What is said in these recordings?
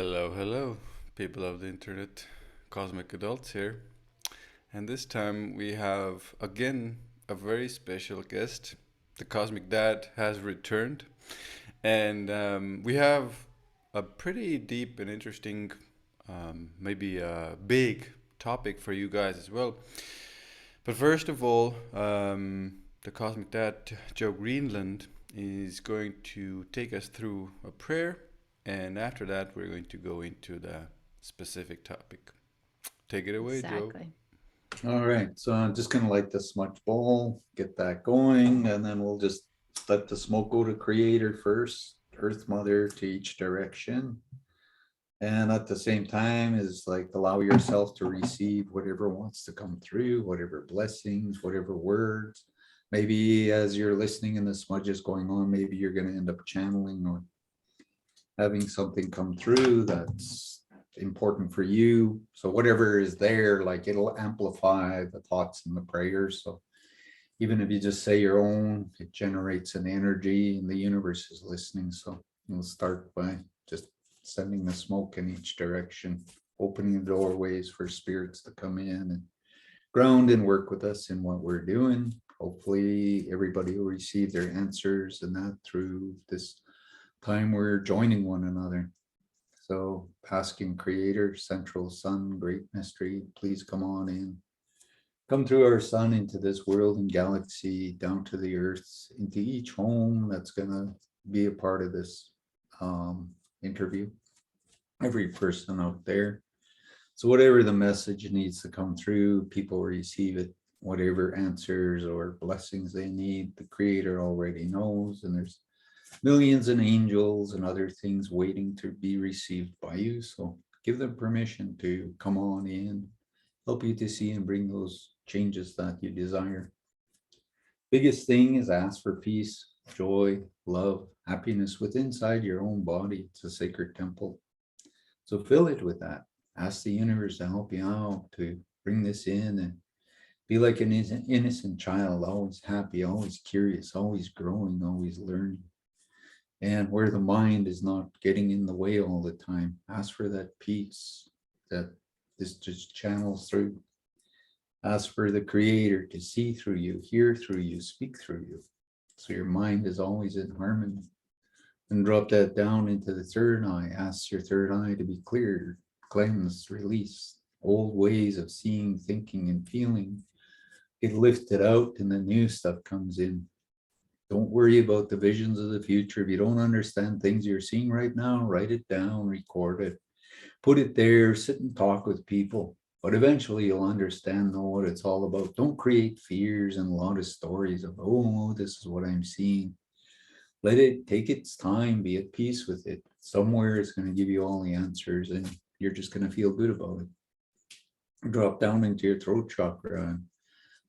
Hello, hello, people of the internet, cosmic adults here. And this time we have again a very special guest. The Cosmic Dad has returned, and we have a pretty deep and interesting, maybe a big topic for you guys as well. But first of all, the Cosmic Dad, Joe Greenland, is going to take us through a prayer, and after that, we're going to go into the specific topic. Take it away, Joe. Exactly. All right, so I'm just gonna light the smudge bowl, get that going, and then we'll just let the smoke go to Creator first, Earth Mother to each direction. And at the same time is like allow yourself to receive whatever wants to come through, whatever blessings, whatever words. Maybe as you're listening and the smudge is going on, maybe you're gonna end up channeling or having something come through that's important for you. So whatever is there, like it'll amplify the thoughts and the prayers. So even if you just say your own, it generates an energy and the universe is listening. So we'll start by just sending the smoke in each direction, opening the doorways for spirits to come in and ground and work with us in what we're doing. Hopefully everybody will receive their answers and that through this time we're joining one another. So asking Creator, Central Sun, Great Mystery, please come on in. Come through our sun into this world and galaxy, down to the earth, into each home that's going to be a part of this interview. Every person out there. So whatever the message needs to come through, people receive it. Whatever answers or blessings they need, the Creator already knows, and there's millions of angels and other things waiting to be received by you. So give them permission to come on in, help you to see and bring those changes that you desire. Biggest thing is ask for peace, joy, love, happiness within inside your own body. It's a sacred temple. So fill it with that. Ask the universe to help you out to bring this in and be like an innocent child, always happy, always curious, always growing, always learning. And where the mind is not getting in the way all the time, ask for that peace that this just channels through. Ask for the Creator to see through you, hear through you, speak through you. So your mind is always in harmony. And drop that down into the third eye. Ask your third eye to be cleared, cleansed, released. Old ways of seeing, thinking, and feeling get lifted out, and the new stuff comes in. Don't worry about the visions of the future. If you don't understand things you're seeing right now, write it down, record it, put it there, sit and talk with people. But eventually you'll understand, know what it's all about. Don't create fears and a lot of stories of, oh, this is what I'm seeing. Let it take its time, be at peace with it. Somewhere it's going to give you all the answers and you're just going to feel good about it. Drop down into your throat chakra and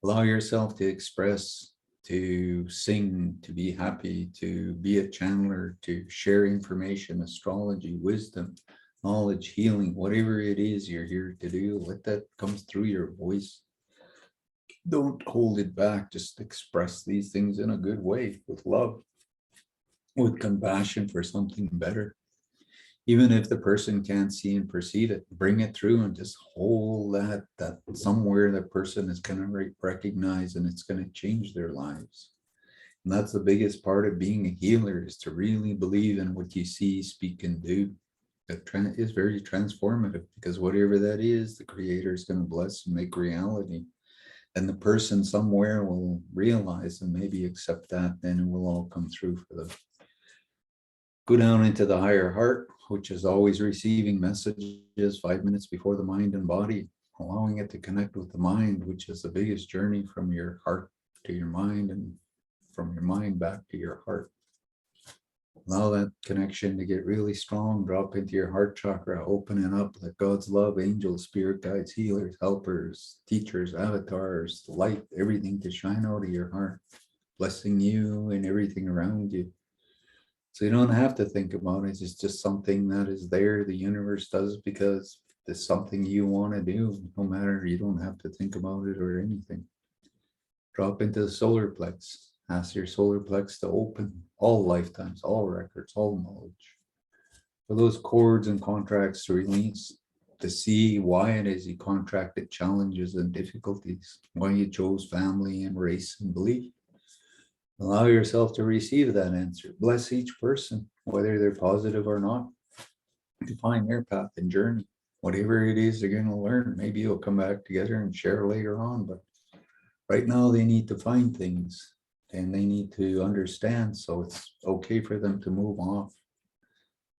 allow yourself to express, to sing, to be happy, to be a channeler, to share information, astrology, wisdom, knowledge, healing, whatever it is you're here to do, let that come through your voice. Don't hold it back. Just express these things in a good way with love, with compassion for something better. Even if the person can't see and perceive it, bring it through and just hold that somewhere the person is going to recognize and it's going to change their lives. And that's the biggest part of being a healer, is to really believe in what you see, speak, and do. That is very transformative, because whatever that is, the Creator is going to bless and make reality. And the person somewhere will realize and maybe accept that, then it will all come through for them. Go down into the higher heart, which is always receiving messages 5 minutes before the mind and body, allowing it to connect with the mind, which is the biggest journey from your heart to your mind and from your mind back to your heart. Allow that connection to get really strong. Drop into your heart chakra, open it up. Let God's love, angels, spirit guides, healers, helpers, teachers, avatars, light, everything to shine out of your heart, blessing you and everything around you. So you don't have to think about it. It's just something that is there. The universe does because it's something you want to do. No matter, you don't have to think about it or anything. Drop into the solar plex. Ask your solar plex to open all lifetimes, all records, all knowledge. for those cords and contracts to release, to see why it is you contracted challenges and difficulties, why you chose family and race and belief. Allow yourself to receive that answer. Bless each person, whether they're positive or not, to find their path and journey. Whatever it is they're going to learn, maybe you'll come back together and share later on. But right now, they need to find things and they need to understand. So it's okay for them to move off.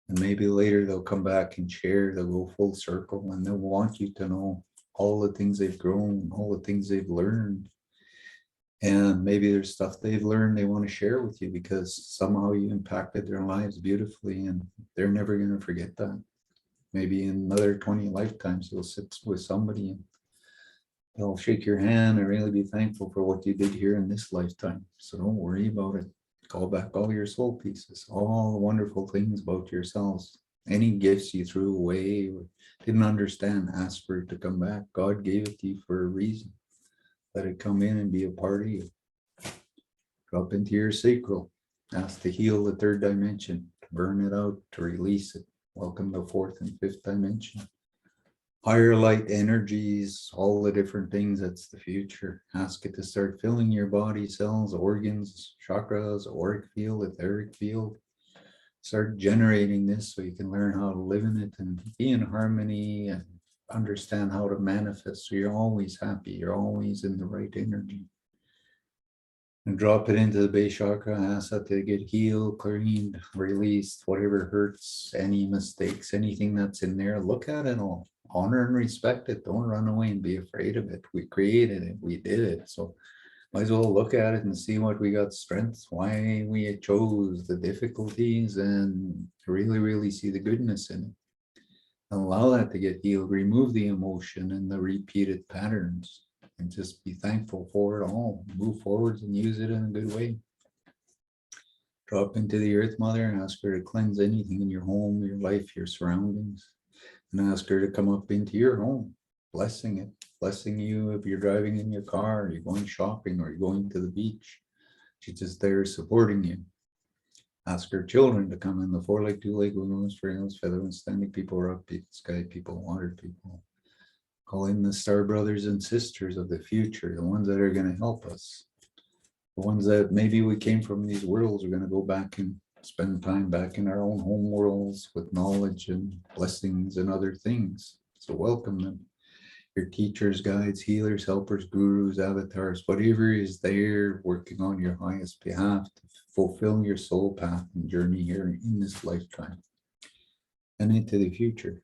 And maybe later they'll come back and share, they'll go full circle and they'll want you to know all the things they've grown, all the things they've learned. And maybe there's stuff they've learned they want to share with you because somehow you impacted their lives beautifully and they're never going to forget that. Maybe in another 20 lifetimes, you'll sit with somebody and they'll shake your hand and really be thankful for what you did here in this lifetime. So don't worry about it. Call back all your soul pieces, all the wonderful things about yourselves. Any gifts you threw away or didn't understand, ask for it to come back. God gave it to you for a reason. Let it come in and be a part of you. Drop into your sacral. Ask to heal the third dimension, to burn it out, to release it. Welcome the fourth and fifth dimension. Higher light energies, all the different things, that's the future. Ask it to start filling your body, cells, organs, chakras, auric field, etheric field. Start generating this so you can learn how to live in it and be in harmony and understand how to manifest. So you're always happy, you're always in the right energy. And drop it into the base chakra, ask that to get healed, cleaned, released, whatever hurts, any mistakes, anything that's in there, look at it all. Honor and respect it. Don't run away and be afraid of it. We created it, we did it. So might as well look at it and see what we got strengths, why we chose the difficulties, and really, really see the goodness in it. Allow that to get healed, remove the emotion and the repeated patterns and just be thankful for it all. Move forwards and use it in a good way. Drop into the earth mother and ask her to cleanse anything in your home, your life, your surroundings, and ask her to come up into your home, blessing it, blessing you if you're driving in your car, or you're going shopping, or you're going to the beach. She's just there supporting you. Ask her children to come in, the four-leg, two-leg, wings, frails, feather, and standing people, rock people, sky people, water people. Call in the star brothers and sisters of the future, the ones that are going to help us. The ones that maybe we came from these worlds are going to go back and spend time back in our own home worlds with knowledge and blessings and other things. So welcome them. Your teachers, guides, healers, helpers, gurus, avatars, whatever is there working on your highest behalf to fulfill your soul path and journey here in this lifetime and into the future.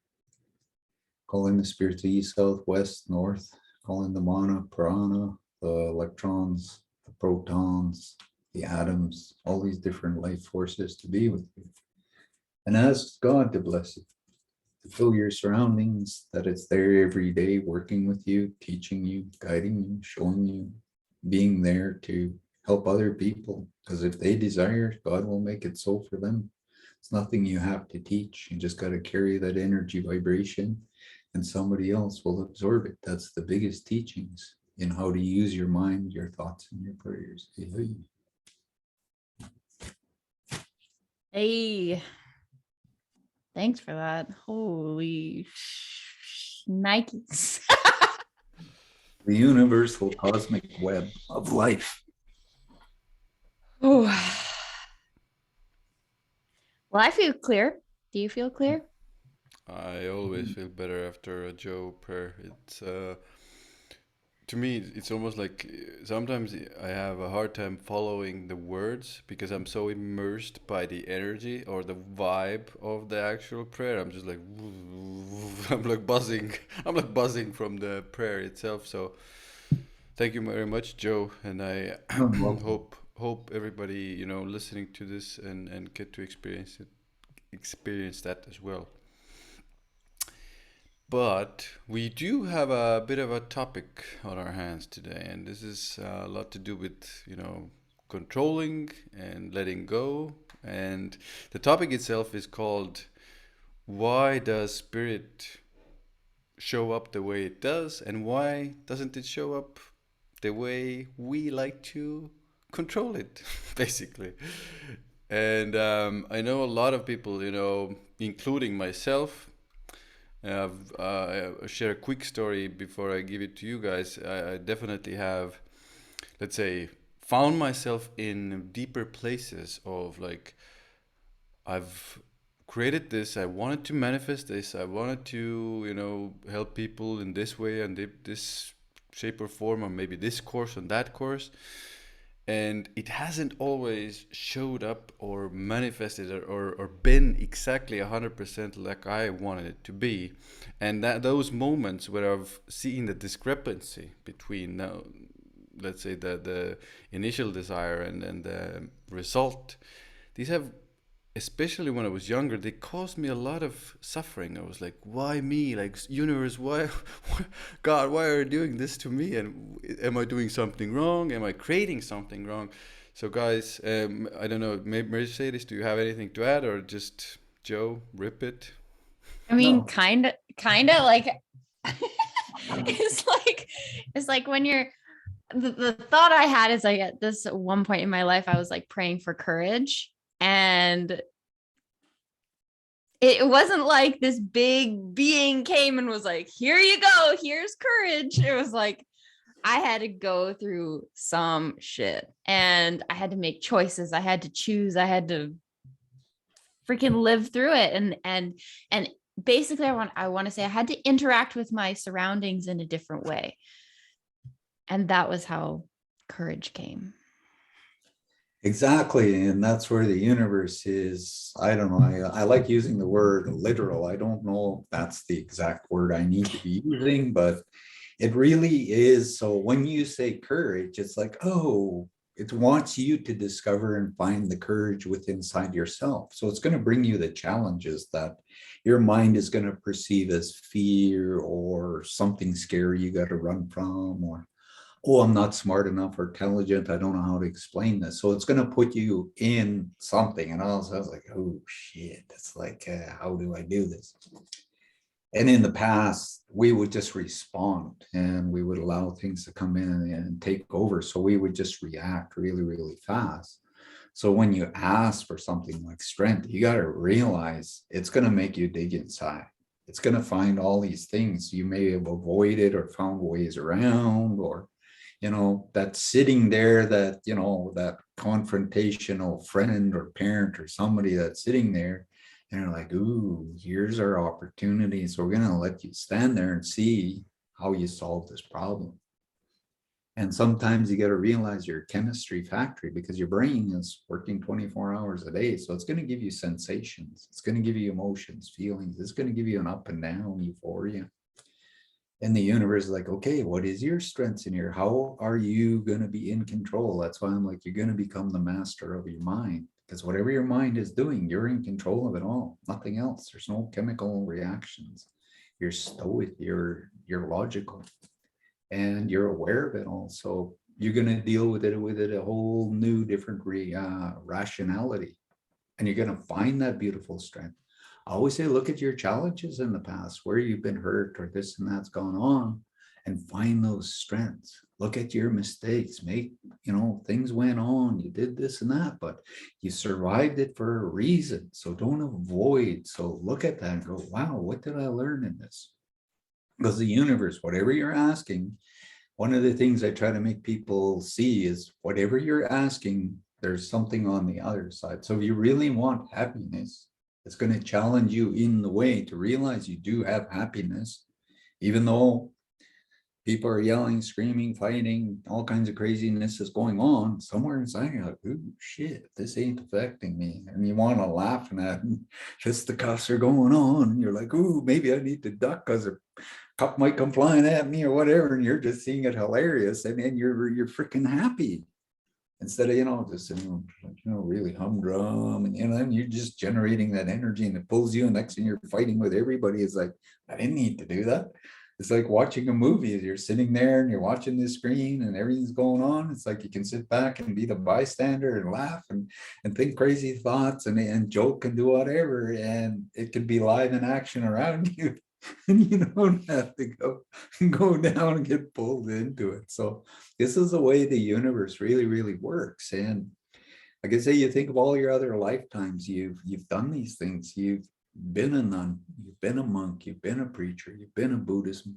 Call in the spirits of east, south, west, north. Call in the mana, prana, the electrons, the protons, the atoms, all these different life forces to be with you. And ask God to bless it, to fill your surroundings, that it's there every day working with you, teaching you, guiding you, showing you, being there to help other people. Because if they desire, God will make it so for them. It's nothing you have to teach. You just got to carry that energy vibration and somebody else will absorb it. That's the biggest teachings in how to use your mind, your thoughts, and your prayers. Hey, thanks for that. Holy Nikes. The universal cosmic web of life. Oh. Well, I feel clear. Do you feel clear? I always feel better after a Joe prayer. It's to me, it's almost like sometimes I have a hard time following the words because I'm so immersed by the energy or the vibe of the actual prayer. I'm just like, I'm like buzzing. I'm like buzzing from the prayer itself. So thank you very much, Joe, and I hope everybody listening to this and get to experience that as well. But we do have a bit of a topic on our hands today, and this is a lot to do with, controlling and letting go. And the topic itself is called Why Does Spirit Show Up the Way It Does, and why doesn't it show up the way we like to control it, basically? And I know a lot of people, you know, including myself. I'll share a quick story before I give it to you guys. I definitely have, let's say, found myself in deeper places of like, I've created this, I wanted to manifest this, I wanted to, you know, help people in this way and this shape or form, or maybe this course and that course. And it hasn't always showed up or manifested or been exactly 100% like I wanted it to be. And that those moments where I've seen the discrepancy between let's say the initial desire and the result, these have, especially when I was younger, they caused me a lot of suffering. I was like, why me? Like, universe, why, God, why are you doing this to me? And am I doing something wrong? Am I creating something wrong? So, guys, I don't know, Mercedes, do you have anything to add, or just Joe, rip it? I mean, No. kind of like it's like it's like when you're the thought I had is like at this one point in my life, I was like praying for courage. And it wasn't like this big being came and was like, here you go, here's courage. It was like I had to go through some shit and I had to make choices. I had to choose. I had to freaking live through it. And basically I want to say I had to interact with my surroundings in a different way. And that was how courage came. Exactly. And that's where the universe is. I don't know. I like using the word literal. I don't know if that's the exact word I need to be using, but it really is. So when you say courage, it's like, oh, it wants you to discover and find the courage within inside yourself. So it's going to bring you the challenges that your mind is going to perceive as fear or something scary you got to run from, or oh, I'm not smart enough or intelligent, I don't know how to explain this. So it's going to put you in something. And I was like, oh shit, it's like, how do I do this? And in the past, we would just respond and we would allow things to come in and take over. So we would just react really, really fast. So when you ask for something like strength, you got to realize it's going to make you dig inside. It's going to find all these things you may have avoided or found ways around, or that sitting there, that that confrontational friend or parent or somebody that's sitting there, and they're like, ooh, here's our opportunity, so we're going to let you stand there and see how you solve this problem. And sometimes you got to realize you're a chemistry factory, because your brain is working 24 hours a day. So it's going to give you sensations. It's going to give you emotions, feelings. It's going to give you an up and down euphoria. And the universe is like, okay, what is your strengths in here? How are you going to be in control? That's why I'm like, you're going to become the master of your mind, because whatever your mind is doing, you're in control of it all, nothing else. There's no chemical reactions. You're stoic, you're logical, and you're aware of it all. So you're going to deal with it a whole new different rationality, and you're going to find that beautiful strength. I always say, look at your challenges in the past, where you've been hurt or this and that's gone on, and find those strengths. Look at your mistakes. Things went on, you did this and that, but you survived it for a reason. So don't avoid. So look at that and go, wow, what did I learn in this? Because the universe, whatever you're asking, one of the things I try to make people see is whatever you're asking, there's something on the other side. So if you really want happiness, it's going to challenge you in the way to realize you do have happiness, even though people are yelling, screaming, fighting, all kinds of craziness is going on. Somewhere inside, you're like, ooh, shit, this ain't affecting me. And you want to laugh at it. Just the cuffs are going on. And you're like, ooh, maybe I need to duck because a cup might come flying at me or whatever. And you're just seeing it hilarious. And then you're freaking happy. Instead of just really humdrum, and then you're just generating that energy and it pulls you, and next thing you're fighting with everybody. It's like, I didn't need to do that. It's like watching a movie. You're sitting there and you're watching the screen and everything's going on. It's like you can sit back and be the bystander and laugh and think crazy thoughts and joke and do whatever, and it can be live in action around you. And you don't have to go down and get pulled into it. So this is the way the universe really, really works. And Like I say, you think of all your other lifetimes, you've done these things. You've been a nun, you've been a monk, you've been a preacher, you've been a Buddhist,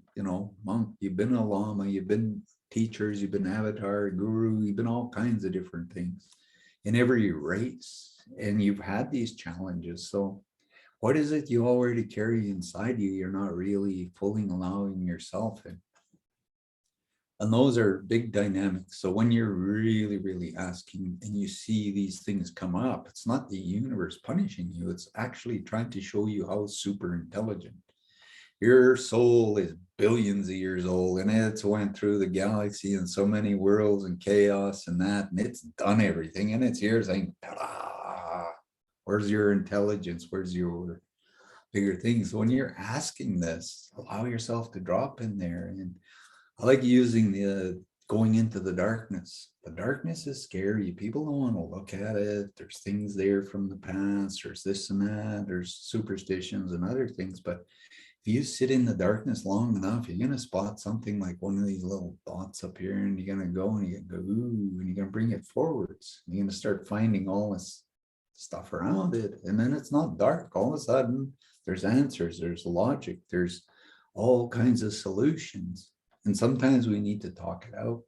monk, you've been a lama, you've been teachers, you've been avatar, guru, you've been all kinds of different things in every race, and you've had these challenges. So what is it you already carry inside you? You're not really fully allowing yourself in. And those are big dynamics. So when you're really, really asking and you see these things come up, it's not the universe punishing you. It's actually trying to show you how super intelligent. Your soul is billions of years old, and it's went through the galaxy and so many worlds and chaos and that, and it's done everything. And it's here saying, ta-da! Where's your intelligence? Where's your bigger things? So when you're asking this, allow yourself to drop in there. And I like using the going into the darkness. The darkness is scary. People don't want to look at it. There's things there from the past. There's this and that. There's superstitions and other things. But if you sit in the darkness long enough, you're going to spot something like one of these little dots up here, and you're going to go and you're going to go, ooh, and you're going to bring it forwards. You're going to start finding all this stuff around it. And then it's not dark. All of a sudden, there's answers, there's logic, there's all kinds of solutions. And sometimes we need to talk it out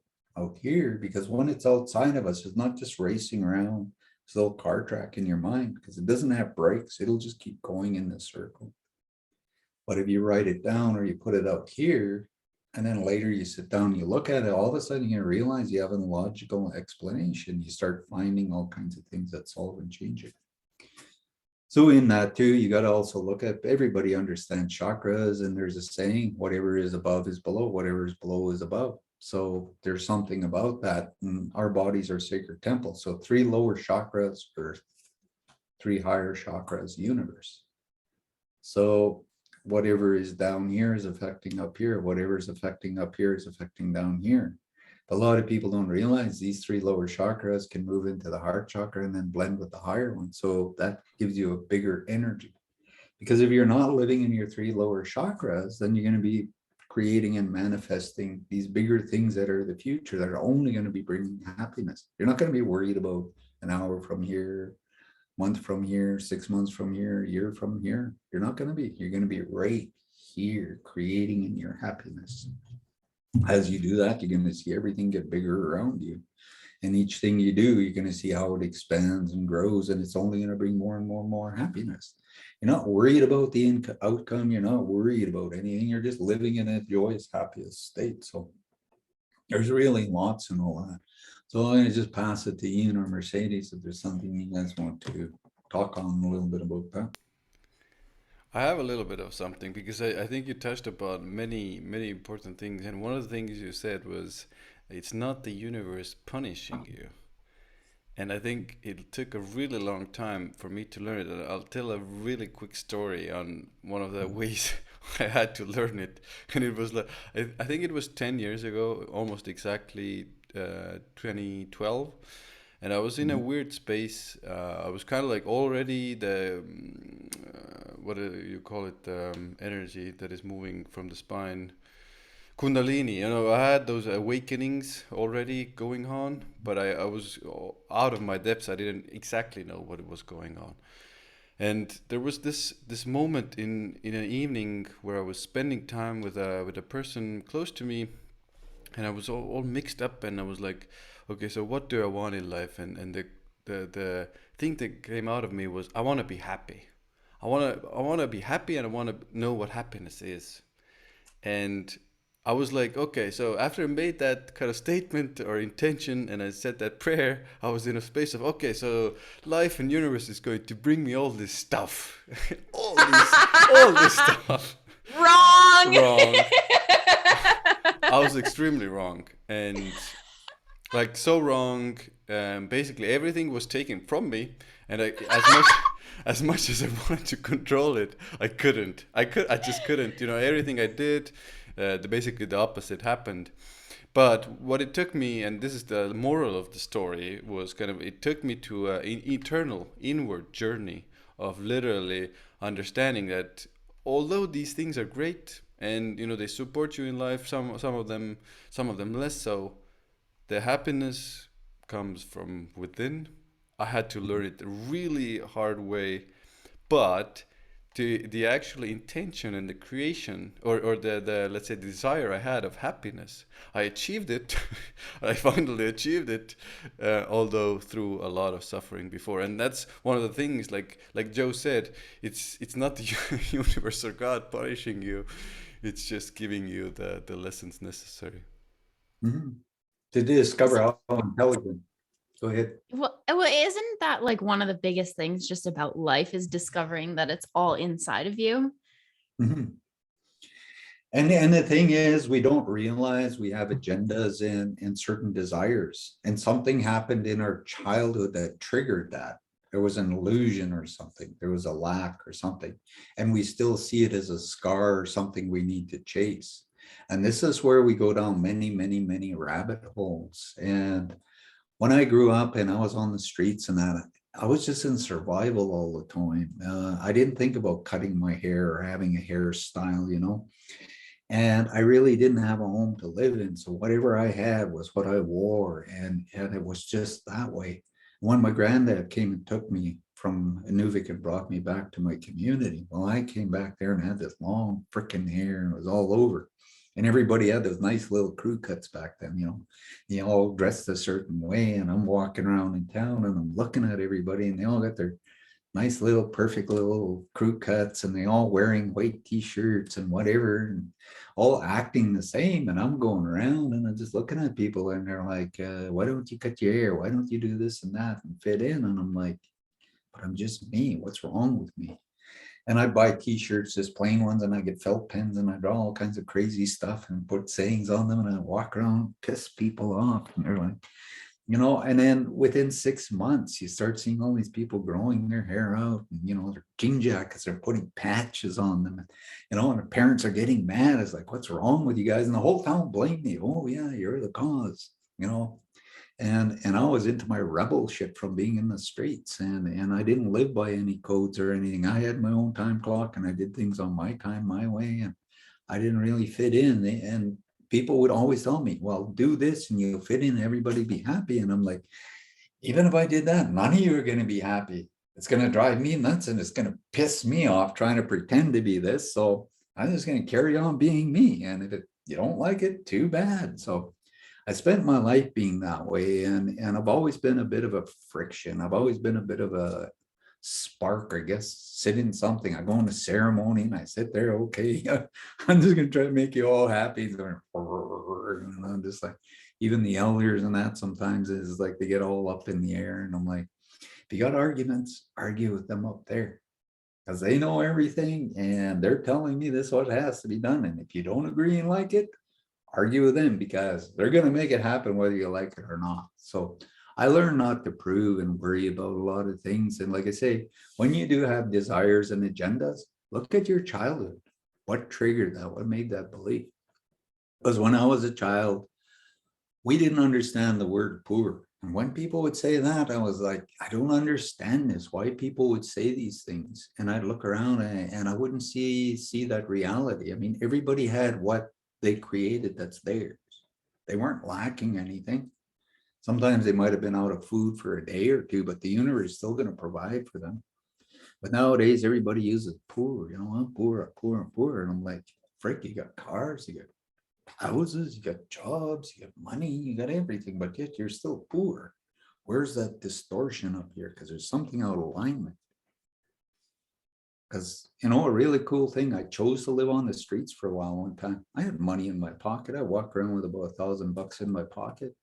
here, because when it's outside of us, it's not just racing around this little car track in your mind, because it doesn't have brakes. It'll just keep going in this circle. But if you write it down or you put it out here, and then later you sit down, you look at it, all of a sudden you realize you have a logical explanation. You start finding all kinds of things that solve and change it. So in that too, you got to also look at, everybody understands chakras, and there's a saying, whatever is above is below, whatever is below is above. So there's something about that. And our bodies are sacred temples. So 3 lower chakras, earth, 3 higher chakras, universe. So whatever is down here is affecting up here. Whatever is affecting up here is affecting down here. A lot of people don't realize these 3 lower chakras can move into the heart chakra and then blend with the higher one. So that gives you a bigger energy. Because if you're not living in your 3 lower chakras, then you're going to be creating and manifesting these bigger things that are the future, that are only going to be bringing happiness. You're not going to be worried about an hour from here, month from here, 6 months from here, a year from here. You're not going to be. You're going to be right here, creating in your happiness. As you do that, you're going to see everything get bigger around you. And each thing you do, you're going to see how it expands and grows, and it's only going to bring more and more and more happiness. You're not worried about the outcome. You're not worried about anything. You're just living in a joyous, happiest state. So there's really lots and all that. So I'm going to just pass it to Ian or Mercedes if there's something you guys want to talk on a little bit about that. I have a little bit of something because I think you touched upon many important things, and one of the things you said was it's not the universe punishing you. And I think it took a really long time for me to learn it. And I'll tell a really quick story on one of the ways I had to learn it. And it was like, I think it was 10 years ago, almost exactly 2012. And I was in a weird space. I was kind of like already the, what do you call it, energy that is moving from the spine. Kundalini, I had those awakenings already going on, but I was out of my depths. I didn't exactly know what was going on. And there was this moment in an evening where I was spending time with a person close to me, and I was all mixed up, and I was like, okay, so what do I want in life? And the thing that came out of me was, I want to be happy. I want to be happy, and I want to know what happiness is. And I was like, okay, so after I made that kind of statement or intention and I said that prayer, I was in a space of, okay, so life and universe is going to bring me all this stuff. all this stuff. Wrong. Wrong. I was extremely wrong. And like so wrong. Basically everything was taken from me. And as much as I wanted to control it, I couldn't. I just couldn't. Everything I did, basically the opposite happened. But what it took me, and this is the moral of the story, was it took me to an eternal inward journey of literally understanding that although these things are great and they support you in life, some of them less so, the happiness comes from within. I had to learn it the really hard way. But the actual intention and the creation, or the let's say the desire I had of happiness, I achieved it. I finally achieved it, although through a lot of suffering before. And that's one of the things, like Joe said, it's not the universe or God punishing you, it's just giving you the lessons necessary. Mhm. To discover how intelligent. Go ahead. Well, isn't that like one of the biggest things just about life is discovering that it's all inside of you? Mhm. And the thing is, we don't realize we have agendas and certain desires. And something happened in our childhood that triggered that. There was an illusion or something. There was a lack or something. And we still see it as a scar or something we need to chase. And this is where we go down many, many, many rabbit holes. And when I grew up and I was on the streets and that, I was just in survival all the time. I didn't think about cutting my hair or having a hairstyle, you know. And I really didn't have a home to live in. So whatever I had was what I wore. And it was just that way. When my granddad came and took me from Inuvik and brought me back to my community, well, I came back there and had this long freaking hair and it was all over. And everybody had those nice little crew cuts back then, you know, they all dressed a certain way. And I'm walking around in town and I'm looking at everybody and they all got their nice little perfect little crew cuts and they all wearing white t-shirts and whatever and all acting the same. And I'm going around and I'm just looking at people and they're like, why don't you cut your hair? Why don't you do this and that and fit in? And I'm like, but I'm just me. What's wrong with me? And I buy t-shirts, just plain ones, and I get felt pens and I draw all kinds of crazy stuff and put sayings on them and I walk around, piss people off. And they're like, you know, and then within 6 months, you start seeing all these people growing their hair out, and, you know, their jean jackets are putting patches on them, and, you know, and their parents are getting mad. It's like, what's wrong with you guys? And the whole town blamed me. Oh yeah, you're the cause, you know. And I was into my rebel shit from being in the streets, and I didn't live by any codes or anything. I had my own time clock, and I did things on my time, my way, and I didn't really fit in. And people would always tell me, well, do this and you'll fit in, everybody be happy. And I'm like, even if I did that, none of you are going to be happy. It's going to drive me nuts and it's going to piss me off trying to pretend to be this. So I'm just going to carry on being me. And if you don't like it, too bad. So I spent my life being that way. And I've always been a bit of a friction. I've always been a bit of a spark, I guess, sit in something. I go in a ceremony and I sit there, okay, I'm just gonna try to make you all happy. And I'm just like, even the elders and that sometimes is like they get all up in the air. And I'm like, if you got arguments, argue with them up there. Because they know everything and they're telling me this is what has to be done. And if you don't agree and like it, argue with them because they're going to make it happen whether you like it or not. So I learned not to prove and worry about a lot of things. And like I say, when you do have desires and agendas, look at your childhood. What triggered that? What made that belief? Because when I was a child, we didn't understand the word poor. And when people would say that, I was like, I don't understand this. Why people would say these things. And I'd look around and I wouldn't see that reality. I mean, everybody had what they created that's theirs. They weren't lacking anything. Sometimes they might have been out of food for a day or two, but the universe is still going to provide for them. But nowadays, everybody uses poor, you know, I'm poor, I'm poor, I'm poor. And I'm like, frick, you got cars, you got houses, you got jobs, you got money, you got everything, but yet you're still poor. Where's that distortion up here? Because there's something out of alignment. Because, you know, a really cool thing, I chose to live on the streets for a while, one time. I had money in my pocket. I walked around with about $1,000 in my pocket.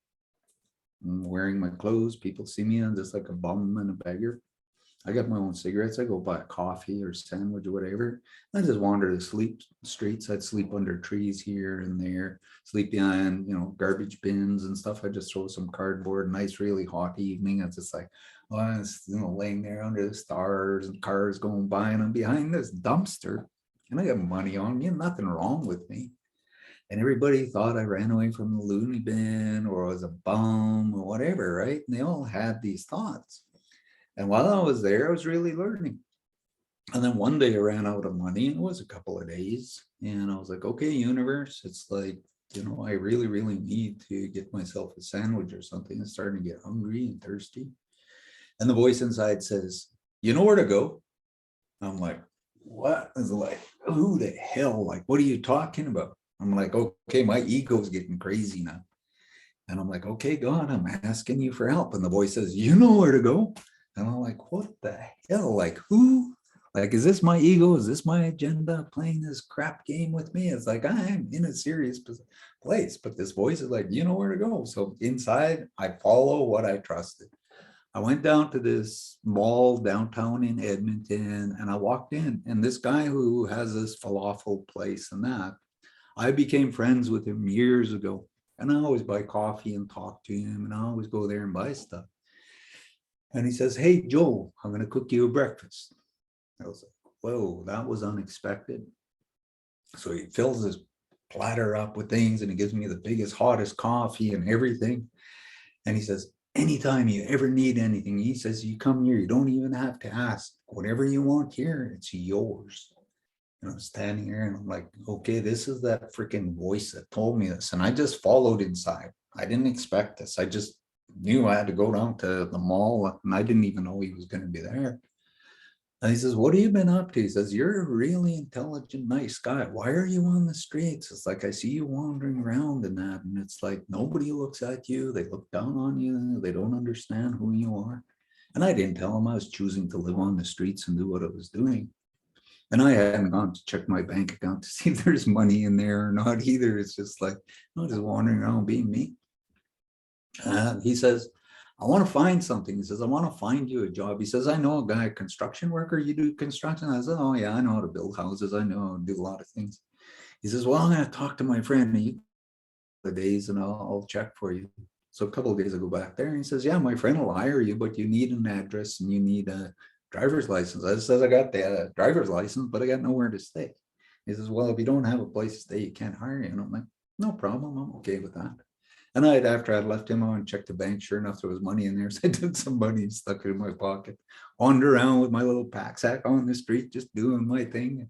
I'm wearing my clothes. People see me, I'm just like a bum and a beggar. I got my own cigarettes. I go buy a coffee or sandwich or whatever. I just wander the streets. I'd sleep under trees here and there, sleep behind, you know, garbage bins and stuff. I just throw some cardboard. Nice, really hot evening. It's just like, oh, I was, you know, laying there under the stars and cars going by, and I'm behind this dumpster, and I got money on me, and nothing wrong with me. And everybody thought I ran away from the loony bin or was a bum or whatever, right? And they all had these thoughts. And while I was there, I was really learning. And then one day I ran out of money, and it was a couple of days. And I was like, okay, universe, it's like, you know, I really, really need to get myself a sandwich or something. I'm starting to get hungry and thirsty. And the voice inside says, you know where to go? I'm like, what? It's like, who the hell? Like, what are you talking about? I'm like, okay, my ego's getting crazy now. And I'm like, okay, God, I'm asking you for help. And the voice says, you know where to go? And I'm like, what the hell? Like, who? Like, is this my ego? Is this my agenda playing this crap game with me? It's like, I'm in a serious place, but this voice is like, you know where to go. So inside, I follow what I trusted. I went down to this mall downtown in Edmonton and I walked in, and this guy who has this falafel place and that, I became friends with him years ago. And I always buy coffee and talk to him, and I always go there and buy stuff. And he says, hey, Joe, I'm going to cook you a breakfast. I was like, whoa, that was unexpected. So he fills this platter up with things and he gives me the biggest, hottest coffee and everything. And he says, anytime you ever need anything, he says, you come here, you don't even have to ask. Whatever you want here, it's yours. And I'm standing here and I'm like, okay, this is that freaking voice that told me this. And I just followed inside. I didn't expect this. I just knew I had to go down to the mall and I didn't even know he was going to be there. And he says, what have you been up to? He says, you're a really intelligent, nice guy. Why are you on the streets? It's like, I see you wandering around and that. And it's like, nobody looks at you. They look down on you. They don't understand who you are. And I didn't tell him I was choosing to live on the streets and do what I was doing. And I hadn't gone to check my bank account to see if there's money in there or not either. It's just like, I'm just wandering around being me. He says, I want to find something. He says, I want to find you a job. He says, I know a guy, a construction worker. You do construction? I said, oh yeah, I know how to build houses. I know how to do a lot of things. He says, well, I'm going to talk to my friend the days and I'll check for you. So a couple of days I go back there and he says, yeah, my friend will hire you, but you need an address and you need a driver's license. I says, I got the driver's license, but I got nowhere to stay. He says, well, if you don't have a place to stay, you can't hire you. And I'm like, no problem. I'm okay with that. And after I'd left him, I went and checked the bank. Sure enough, there was money in there. So I took some money and stuck it in my pocket, wandered around with my little pack sack on the street, just doing my thing.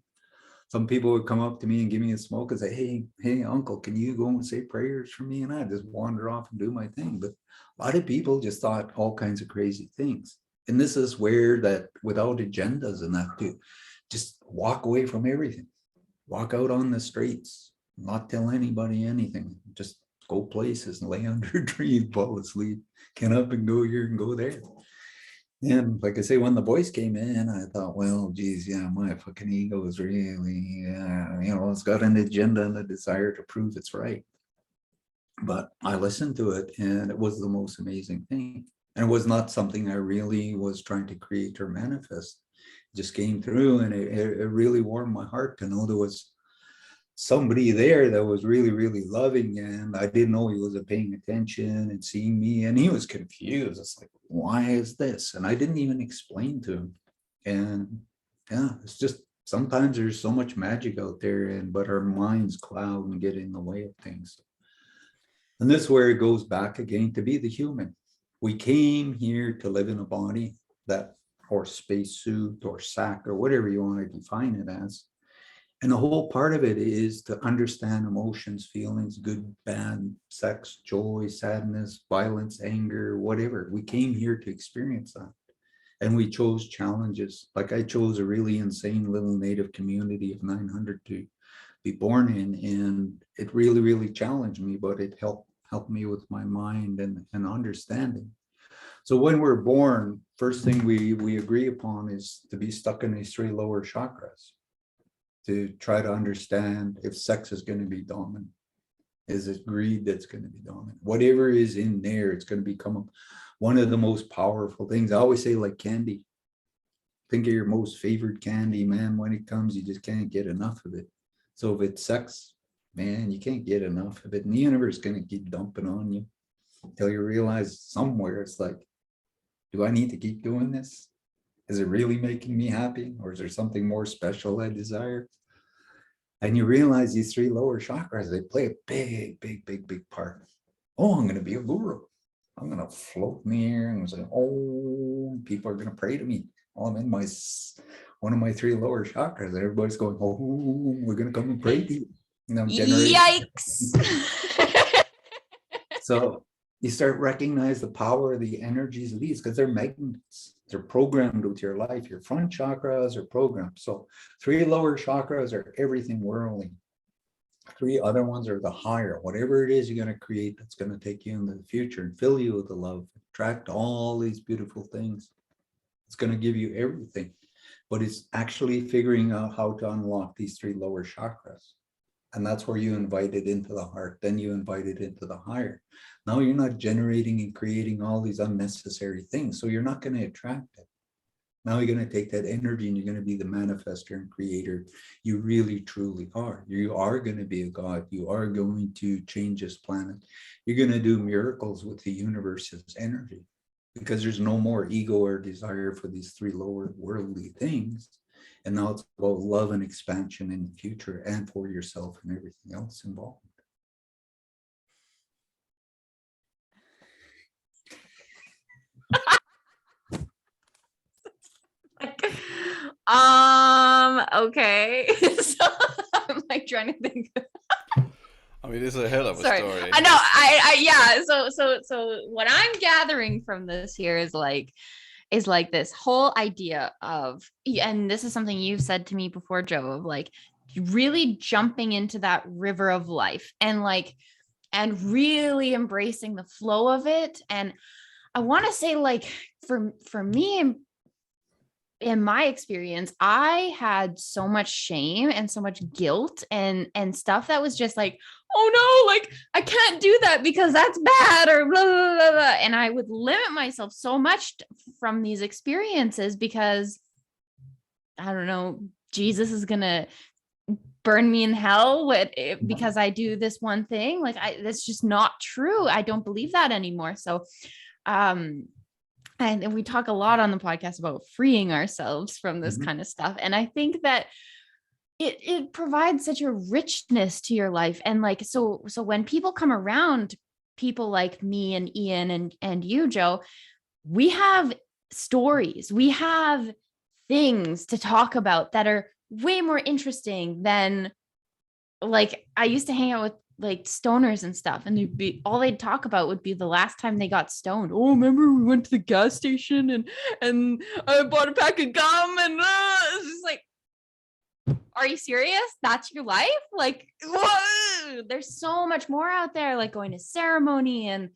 Some people would come up to me and give me a smoke and say, hey, uncle, can you go and say prayers for me? And I just wander off and do my thing. But a lot of people just thought all kinds of crazy things. And this is where that without agendas and that too, just walk away from everything. Walk out on the streets, not tell anybody anything. Just go places and lay under a tree and fall asleep. Get up and go here and go there. And like I say, when the voice came in, I thought, well, geez, yeah, my fucking ego is really, it's got an agenda and a desire to prove it's right. But I listened to it and it was the most amazing thing. And it was not something I really was trying to create or manifest. It just came through and it really warmed my heart to know there was somebody there that was really, really loving. And I didn't know he was paying attention and seeing me. And he was confused. It's like, why is this? And I didn't even explain to him. And yeah, it's just sometimes there's so much magic out there, but our minds cloud and get in the way of things. And this is where it goes back again to be the human. We came here to live in a body that, or spacesuit or sack or whatever you want to define it as. And the whole part of it is to understand emotions, feelings, good, bad, sex, joy, sadness, violence, anger, whatever. We came here to experience that. And we chose challenges. Like I chose a really insane little native community of 900 to be born in. And it really, really challenged me, but it helped me with my mind and understanding. So when we're born, first thing we agree upon is to be stuck in these 3 lower chakras, to try to understand if sex is going to be dominant. Is it greed that's going to be dominant? Whatever is in there, it's going to become one of the most powerful things. I always say, like candy. Think of your most favorite candy, man. When it comes, you just can't get enough of it. So if it's sex, man, you can't get enough of it. And the universe is going to keep dumping on you until you realize somewhere it's like, do I need to keep doing this? Is it really making me happy? Or is there something more special I desire? And you realize these 3 lower chakras, they play a big, big, big, big part. Oh, I'm going to be a guru. I'm going to float in the air and say, oh, people are going to pray to me. Oh, I'm in one of my 3 lower chakras. Everybody's going, oh, we're going to come and pray to you. And I'm generating. Yikes. So You start recognize the power of the energies of these because they're magnets. They're programmed with your life. Your front chakras are programmed. So 3 lower chakras are everything worldly. 3 other ones are the higher. Whatever it is you're going to create that's going to take you into the future and fill you with the love, attract all these beautiful things. It's going to give you everything. But it's actually figuring out how to unlock these 3 lower chakras. And that's where you invite it into the heart. Then you invite it into the higher. Now you're not generating and creating all these unnecessary things. So you're not going to attract it. Now you're going to take that energy and you're going to be the manifester and creator you really truly are. You are going to be a god. You are going to change this planet. You're going to do miracles with the universe's energy because there's no more ego or desire for these 3 lower worldly things. And now it's about love and expansion in the future and for yourself and everything else involved. Okay. So I'm like trying to think. I mean, it's a hell of a Sorry. story. I know. Yeah. So what I'm gathering from this here is like this whole idea of, and this is something you've said to me before, Joe, of like really jumping into that river of life and really embracing the flow of it. And I want to say, like, for me, in my experience, I had so much shame and so much guilt and stuff that was just like, oh no, like I can't do that because that's bad or blah, blah, blah, blah. And I would limit myself so much from these experiences because I don't know, Jesus is going to burn me in hell because I do this one thing. Like that's just not true. I don't believe that anymore. So, and we talk a lot on the podcast about freeing ourselves from this kind of stuff. And I think that it provides such a richness to your life. And like, so when people come around, people like me and Ian and you, Joe, we have stories, we have things to talk about that are way more interesting than, like, I used to hang out with like stoners and stuff, and all they'd talk about would be the last time they got stoned. Oh, remember we went to the gas station and I bought a pack of gum and it's just like, are you serious? That's your life? Like, whoa! There's so much more out there, like going to ceremony and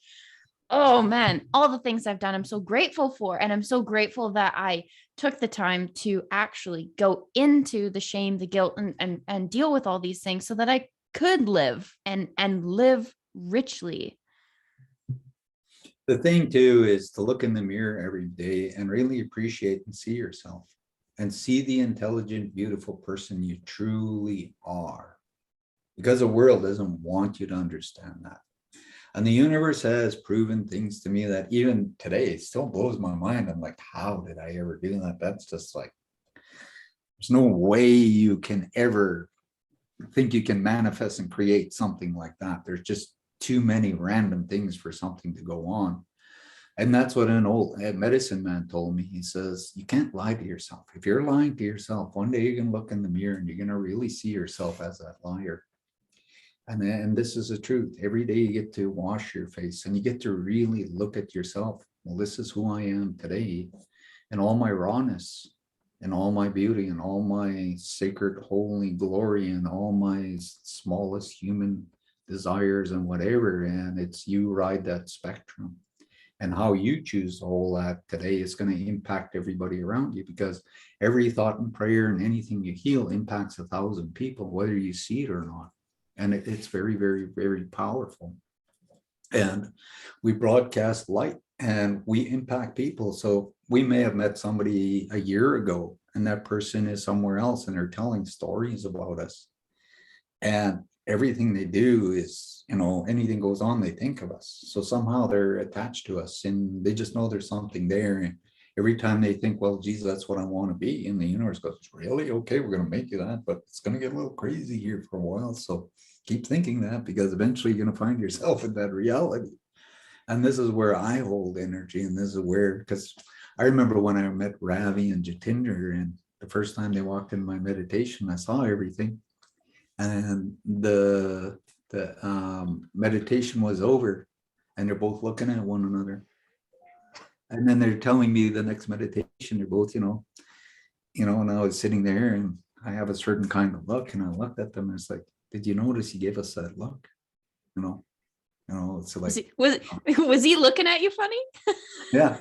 oh man, all the things I've done, I'm so grateful for. And I'm so grateful that I took the time to actually go into the shame, the guilt, and deal with all these things so that I could live and live richly. The thing too is to look in the mirror every day and really appreciate and see yourself and see the intelligent, beautiful person you truly are. Because the world doesn't want you to understand that. And the universe has proven things to me that even today still blows my mind. I'm like, how did I ever do that? That's just like, there's no way you can ever think you can manifest and create something like that. There's just too many random things for something to go on. And that's what an old medicine man told me. He says, you can't lie to yourself. If you're lying to yourself, one day you're going to look in the mirror and you're going to really see yourself as that liar. And this is the truth. Every day you get to wash your face and you get to really look at yourself. Well, this is who I am today, and all my rawness and all my beauty and all my sacred holy glory and all my smallest human desires and whatever. And it's you ride that spectrum. And how you choose to hold that today is going to impact everybody around you, because every thought and prayer and anything you heal impacts 1,000 people, whether you see it or not. And it's very, very, very powerful. And we broadcast light and we impact people. So we may have met somebody a year ago and that person is somewhere else and they're telling stories about us. And everything they do is, anything goes on, they think of us. So somehow they're attached to us and they just know there's something there. And every time they think, well, geez, that's what I want to be. And the universe goes, really? Okay, we're going to make you that, but it's going to get a little crazy here for a while. So keep thinking that, because eventually you're going to find yourself in that reality. And this is where I hold energy. And this is where, because I remember when I met Ravi and Jatinder, and the first time they walked in my meditation, I saw everything. And the meditation was over. and they're both looking at one another. And then they're telling me the next meditation, they're both, and I was sitting there and I have a certain kind of look, and I looked at them and it's like, did you notice he gave us that look? It's like, was he looking at you funny? yeah.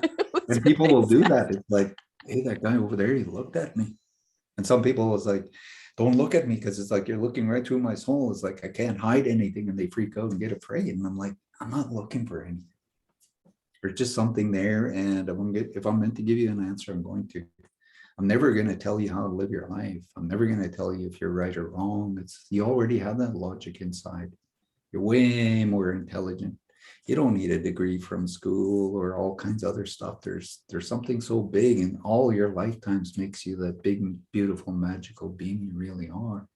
And people will do that. It's like, hey, that guy over there, he looked at me. And some people was like, don't look at me, because it's like you're looking right through my soul. It's like I can't hide anything, and they freak out and get afraid. And I'm like, I'm not looking for anything. There's just something there, and if I'm meant to give you an answer, I'm going to. I'm never going to tell you how to live your life. I'm never going to tell you if you're right or wrong. You already have that logic inside. You're way more intelligent. You don't need a degree from school or all kinds of other stuff. There's something so big, and all your lifetimes makes you that big, beautiful, magical being you really are.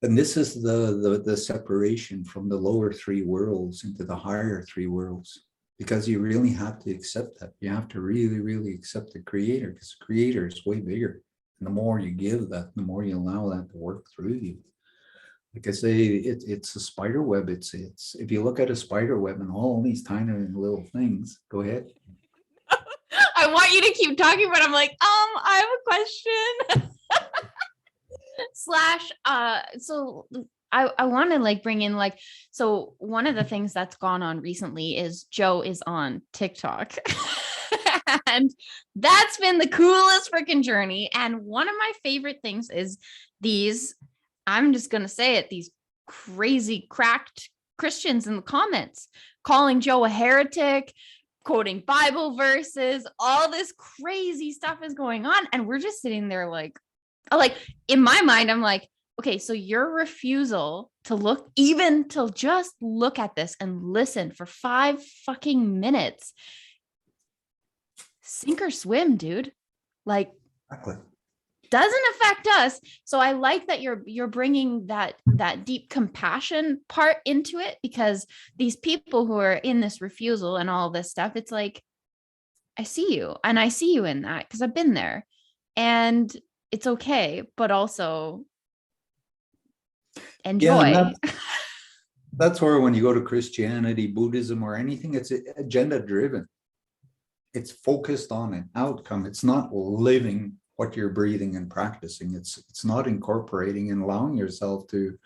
And this is the separation from the lower three worlds into the higher three worlds, because you really have to accept that. You have to really, really accept the creator, because the creator is way bigger. And the more you give that, the more you allow that to work through you. Like I say, it's a spider web. It's if you look at a spider web and all these tiny little things. Go ahead. I want you to keep talking, but I'm like, I have a question. So I want to like bring in like, so one of the things that's gone on recently is Joe is on TikTok. And that's been the coolest freaking journey. And one of my favorite things is these, I'm just going to say it, these crazy cracked Christians in the comments calling Joe a heretic, quoting Bible verses, all this crazy stuff is going on. And we're just sitting there like in my mind, I'm like, okay, so your refusal to just look at this and listen for 5 fucking minutes, sink or swim, dude. Like, Exactly. Doesn't affect us. So I like that you're bringing that deep compassion part into it, because these people who are in this refusal and all this stuff, it's like, I see you, and I see you in that because I've been there, and it's okay, but also enjoy. Yeah, that's where when you go to Christianity, Buddhism, or anything, it's agenda driven. It's focused on an outcome. It's not living what you're breathing and practicing. It's not incorporating and allowing yourself to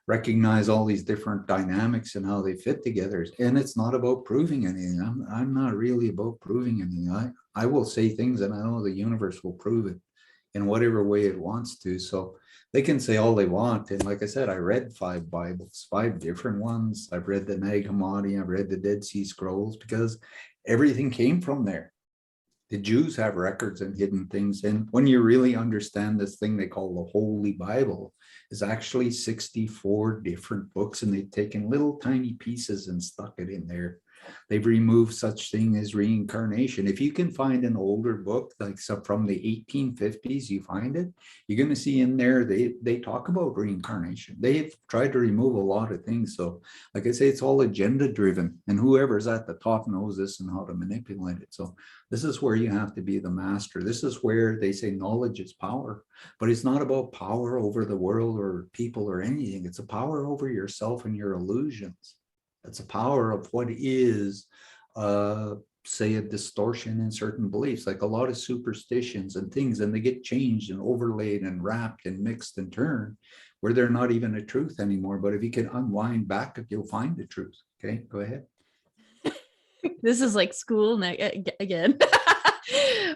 recognize all these different dynamics and how they fit together. And it's not about proving anything. I'm not really about proving anything. I will say things, and I know the universe will prove it in whatever way it wants to. So they can say all they want. And like I said, I read 5 Bibles, 5 different ones. I've read the Nag Hammadi, I've read the Dead Sea Scrolls, because everything came from there. The Jews have records and hidden things. And when you really understand this thing they call the Holy Bible, is actually 64 different books, and they've taken little tiny pieces and stuck it in there. They've removed such thing as reincarnation. If you can find an older book, like from the 1850s, you find it, you're going to see in there, they talk about reincarnation. They've tried to remove a lot of things. So like I say, it's all agenda driven, and whoever's at the top knows this and how to manipulate it. So this is where you have to be the master. This is where they say knowledge is power, but it's not about power over the world or people or anything. It's a power over yourself and your illusions. It's a power of what is, say, a distortion in certain beliefs, like a lot of superstitions and things, and they get changed and overlaid and wrapped and mixed and turned where they're not even a truth anymore. But if you can unwind back, you'll find the truth. Okay, go ahead. This is like school again.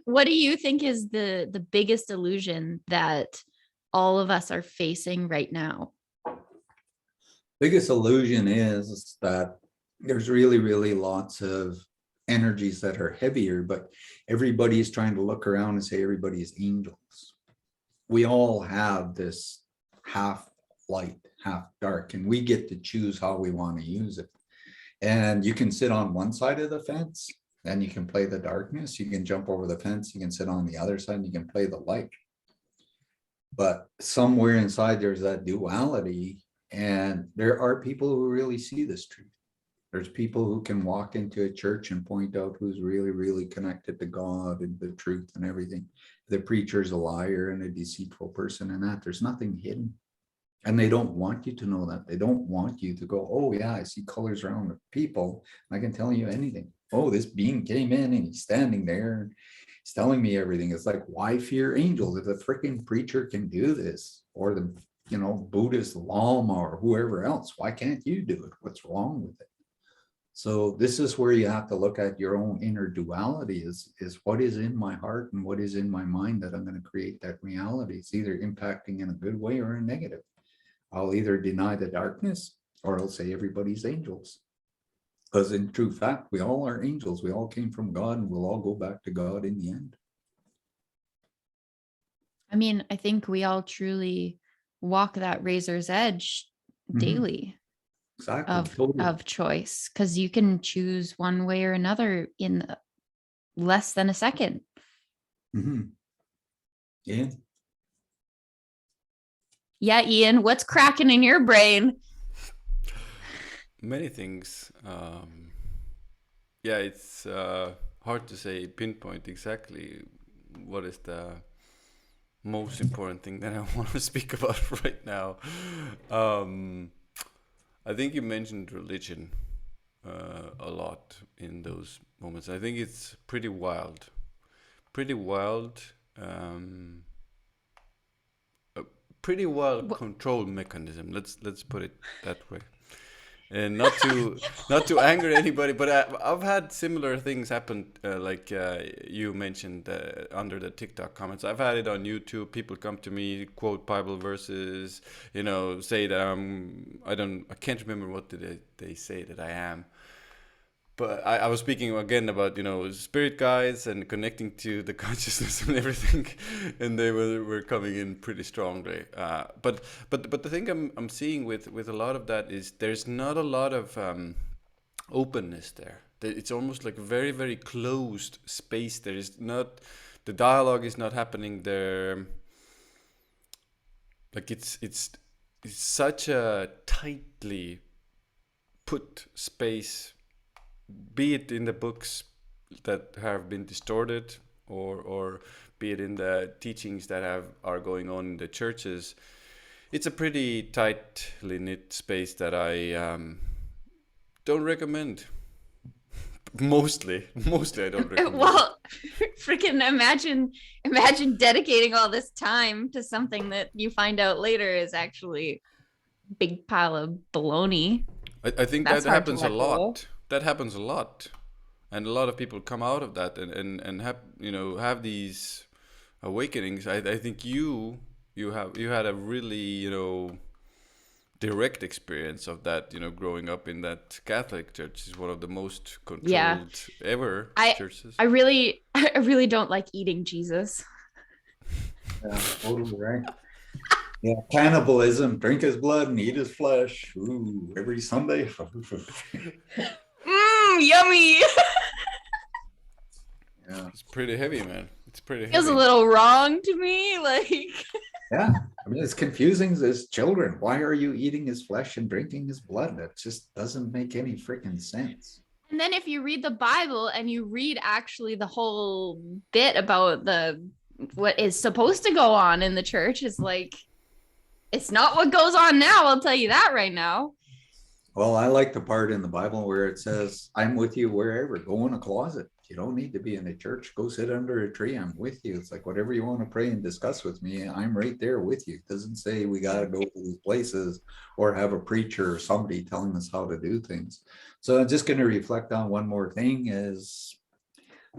What do you think is the biggest illusion that all of us are facing right now? Biggest illusion is that there's really, really lots of energies that are heavier, but everybody is trying to look around and say everybody is angels. We all have this half light, half dark, and we get to choose how we want to use it. And you can sit on one side of the fence and you can play the darkness. You can jump over the fence. You can sit on the other side and you can play the light. But somewhere inside there's that duality. And there are people who really see this truth. There's people who can walk into a church and point out who's really, really connected to God and the truth and everything. The preacher's a liar and a deceitful person, and that there's nothing hidden. And they don't want you to know that. They don't want you to go, oh yeah, I see colors around the people. I can tell you anything. Oh, this being came in and he's standing there. He's telling me everything. It's like, why fear angels? If the freaking preacher can do this, or the, Buddhist Lama or whoever else, why can't you do it? What's wrong with it? So this is where you have to look at your own inner duality is what is in my heart and what is in my mind that I'm going to create that reality. It's either impacting in a good way or a negative. I'll either deny the darkness or I'll say everybody's angels. Because in true fact, we all are angels. We all came from God and we'll all go back to God in the end. I mean, I think we all truly walk that razor's edge daily. Exactly. Of choice, because you can choose one way or another in less than a second. Yeah. Yeah, Ian, what's cracking in your brain? Many things. Yeah, it's hard to say, pinpoint exactly what is the most important thing that I want to speak about right now. I think you mentioned religion a lot in those moments. I think it's pretty wild. Pretty wild control mechanism. Let's put it that way. And not to anger anybody, but I've had similar things happen, like you mentioned under the TikTok comments. I've had it on YouTube. People come to me, quote Bible verses, say that I can't remember what did they say that I am. But I was speaking again about spirit guides and connecting to the consciousness and everything, and they were coming in pretty strongly. But the thing I'm seeing with a lot of that is there's not a lot of openness there. It's almost like very, very closed space. There is not, the dialogue is not happening there. Like it's such a tightly put space, be it in the books that have been distorted, or be it in the teachings that are going on in the churches. It's a pretty tightly knit space that I don't recommend. Mostly I don't recommend. Well, freaking imagine dedicating all this time to something that you find out later is actually a big pile of baloney. I think that happens a lot. That happens a lot, and a lot of people come out of that and have these awakenings. I think you had a really direct experience of that. Growing up in that Catholic church is one of the most controlled ever churches. I really don't like eating Jesus. Yeah, totally right. Yeah, cannibalism, drink his blood and eat his flesh. Ooh, every Sunday. Yummy. Yeah. It's pretty heavy, man. It's pretty Feels heavy. a little wrong to me. Like, yeah, I mean, it's confusing as children. Why are you eating his flesh and drinking his blood? That just doesn't make any freaking sense. and then if you read the Bible and you read actually the whole bit about what is supposed to go on in the church, is like, it's not what goes on now. I'll tell you that right now. Well, I like the part in the Bible where it says, I'm with you wherever. Go in a closet. You don't need to be in a church. Go sit under a tree. I'm with you. It's like whatever you want to pray and discuss with me, I'm right there with you. It doesn't say we got to go to these places or have a preacher or somebody telling us how to do things. So I'm just going to reflect on one more thing is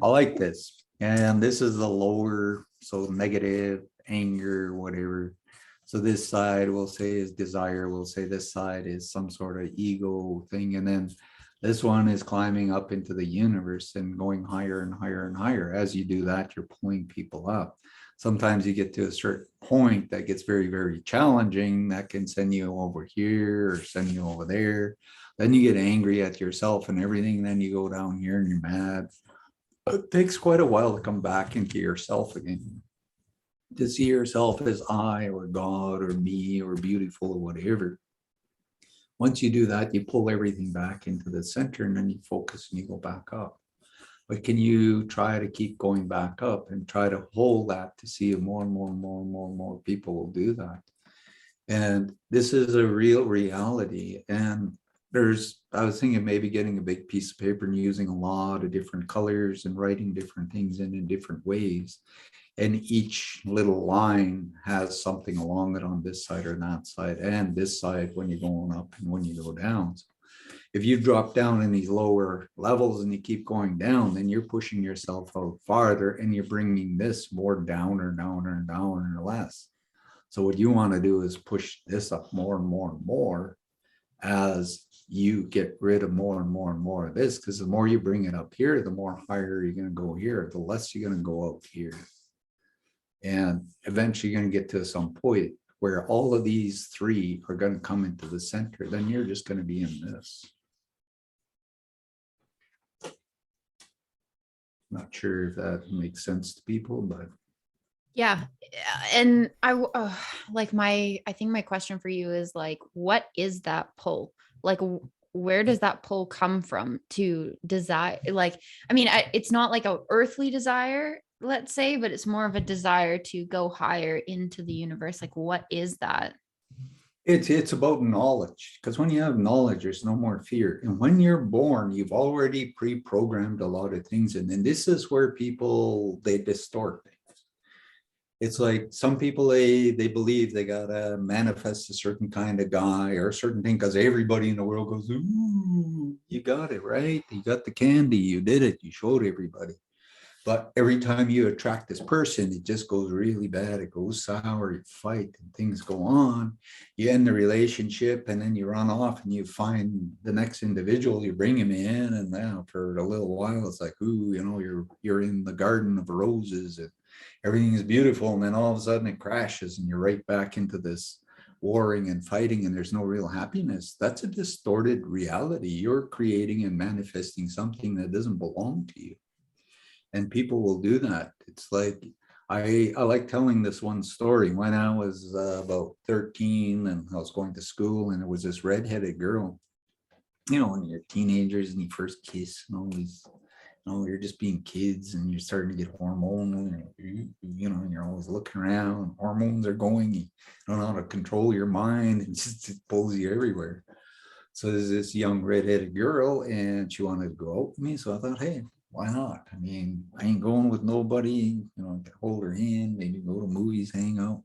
I like this. And this is the lower, so negative, anger, whatever. So this side we'll say is desire. We'll say this side is some sort of ego thing. And then this one is climbing up into the universe and going higher and higher and higher. As you do that, you're pulling people up. Sometimes you get to a certain point that gets very, very challenging. That can send you over here or send you over there. Then you get angry at yourself and everything. Then you go down here and you're mad. It takes quite a while to come back into yourself again. To see yourself as I or God or me or beautiful or whatever. Once you do that, you pull everything back into the center and then you focus and you go back up. But can you try to keep going back up and try to hold that to see more and more and more and more and more people will do that? And this is a real reality. And I was thinking maybe getting a big piece of paper and using a lot of different colors and writing different things in different ways. And each little line has something along it on this side or that side, and this side when you're going up and when you go down. So if you drop down in these lower levels and you keep going down, then you're pushing yourself out farther and you're bringing this more down or down or down or less. So what you want to do is push this up more and more and more as you get rid of more and more and more of this, because the more you bring it up here, the more higher you're going to go here, the less you're going to go out here. And eventually you're going to get to some point where all of these three are going to come into the center. Then you're just going to be in this. Not sure if that makes sense to people, but Yeah. And I think my question for you is like, what is that pull? Like, where does that pull come from to desire? Like, I mean, it's not like a earthly desire, let's say, but it's more of a desire to go higher into the universe. Like, what is that? it's about knowledge, because when you have knowledge, there's no more fear. And when you're born, you've already pre-programmed a lot of things. And then this is where people, they distort things. It's like some people, they believe they gotta manifest a certain kind of guy or a certain thing because everybody in the world goes, ooh, you got it, right? You got the candy, you did it, you showed everybody. But every time you attract this person, it just goes really bad. It goes sour, you fight, and things go on. You end the relationship, and then you run off and you find the next individual, you bring him in, and now for a little while, it's like, ooh, you know, you're in the garden of roses and everything is beautiful. And then all of a sudden it crashes and you're right back into this warring and fighting, and there's no real happiness. That's a distorted reality. You're creating and manifesting something that doesn't belong to you. And people will do that. It's like, I like telling this one story. When I was about 13 and I was going to school, and there was this redheaded girl, you know, when you're teenagers and you first kiss and all these, you know, you're just being kids and you're starting to get hormonal, and you know, and you're always looking around, hormones are going, you don't know how to control your mind, and just it pulls you everywhere. So there's this young redheaded girl and she wanted to go out with me. So I thought, hey, why not? I mean, I ain't going with nobody, you know, I can hold her hand, maybe go to movies, hang out.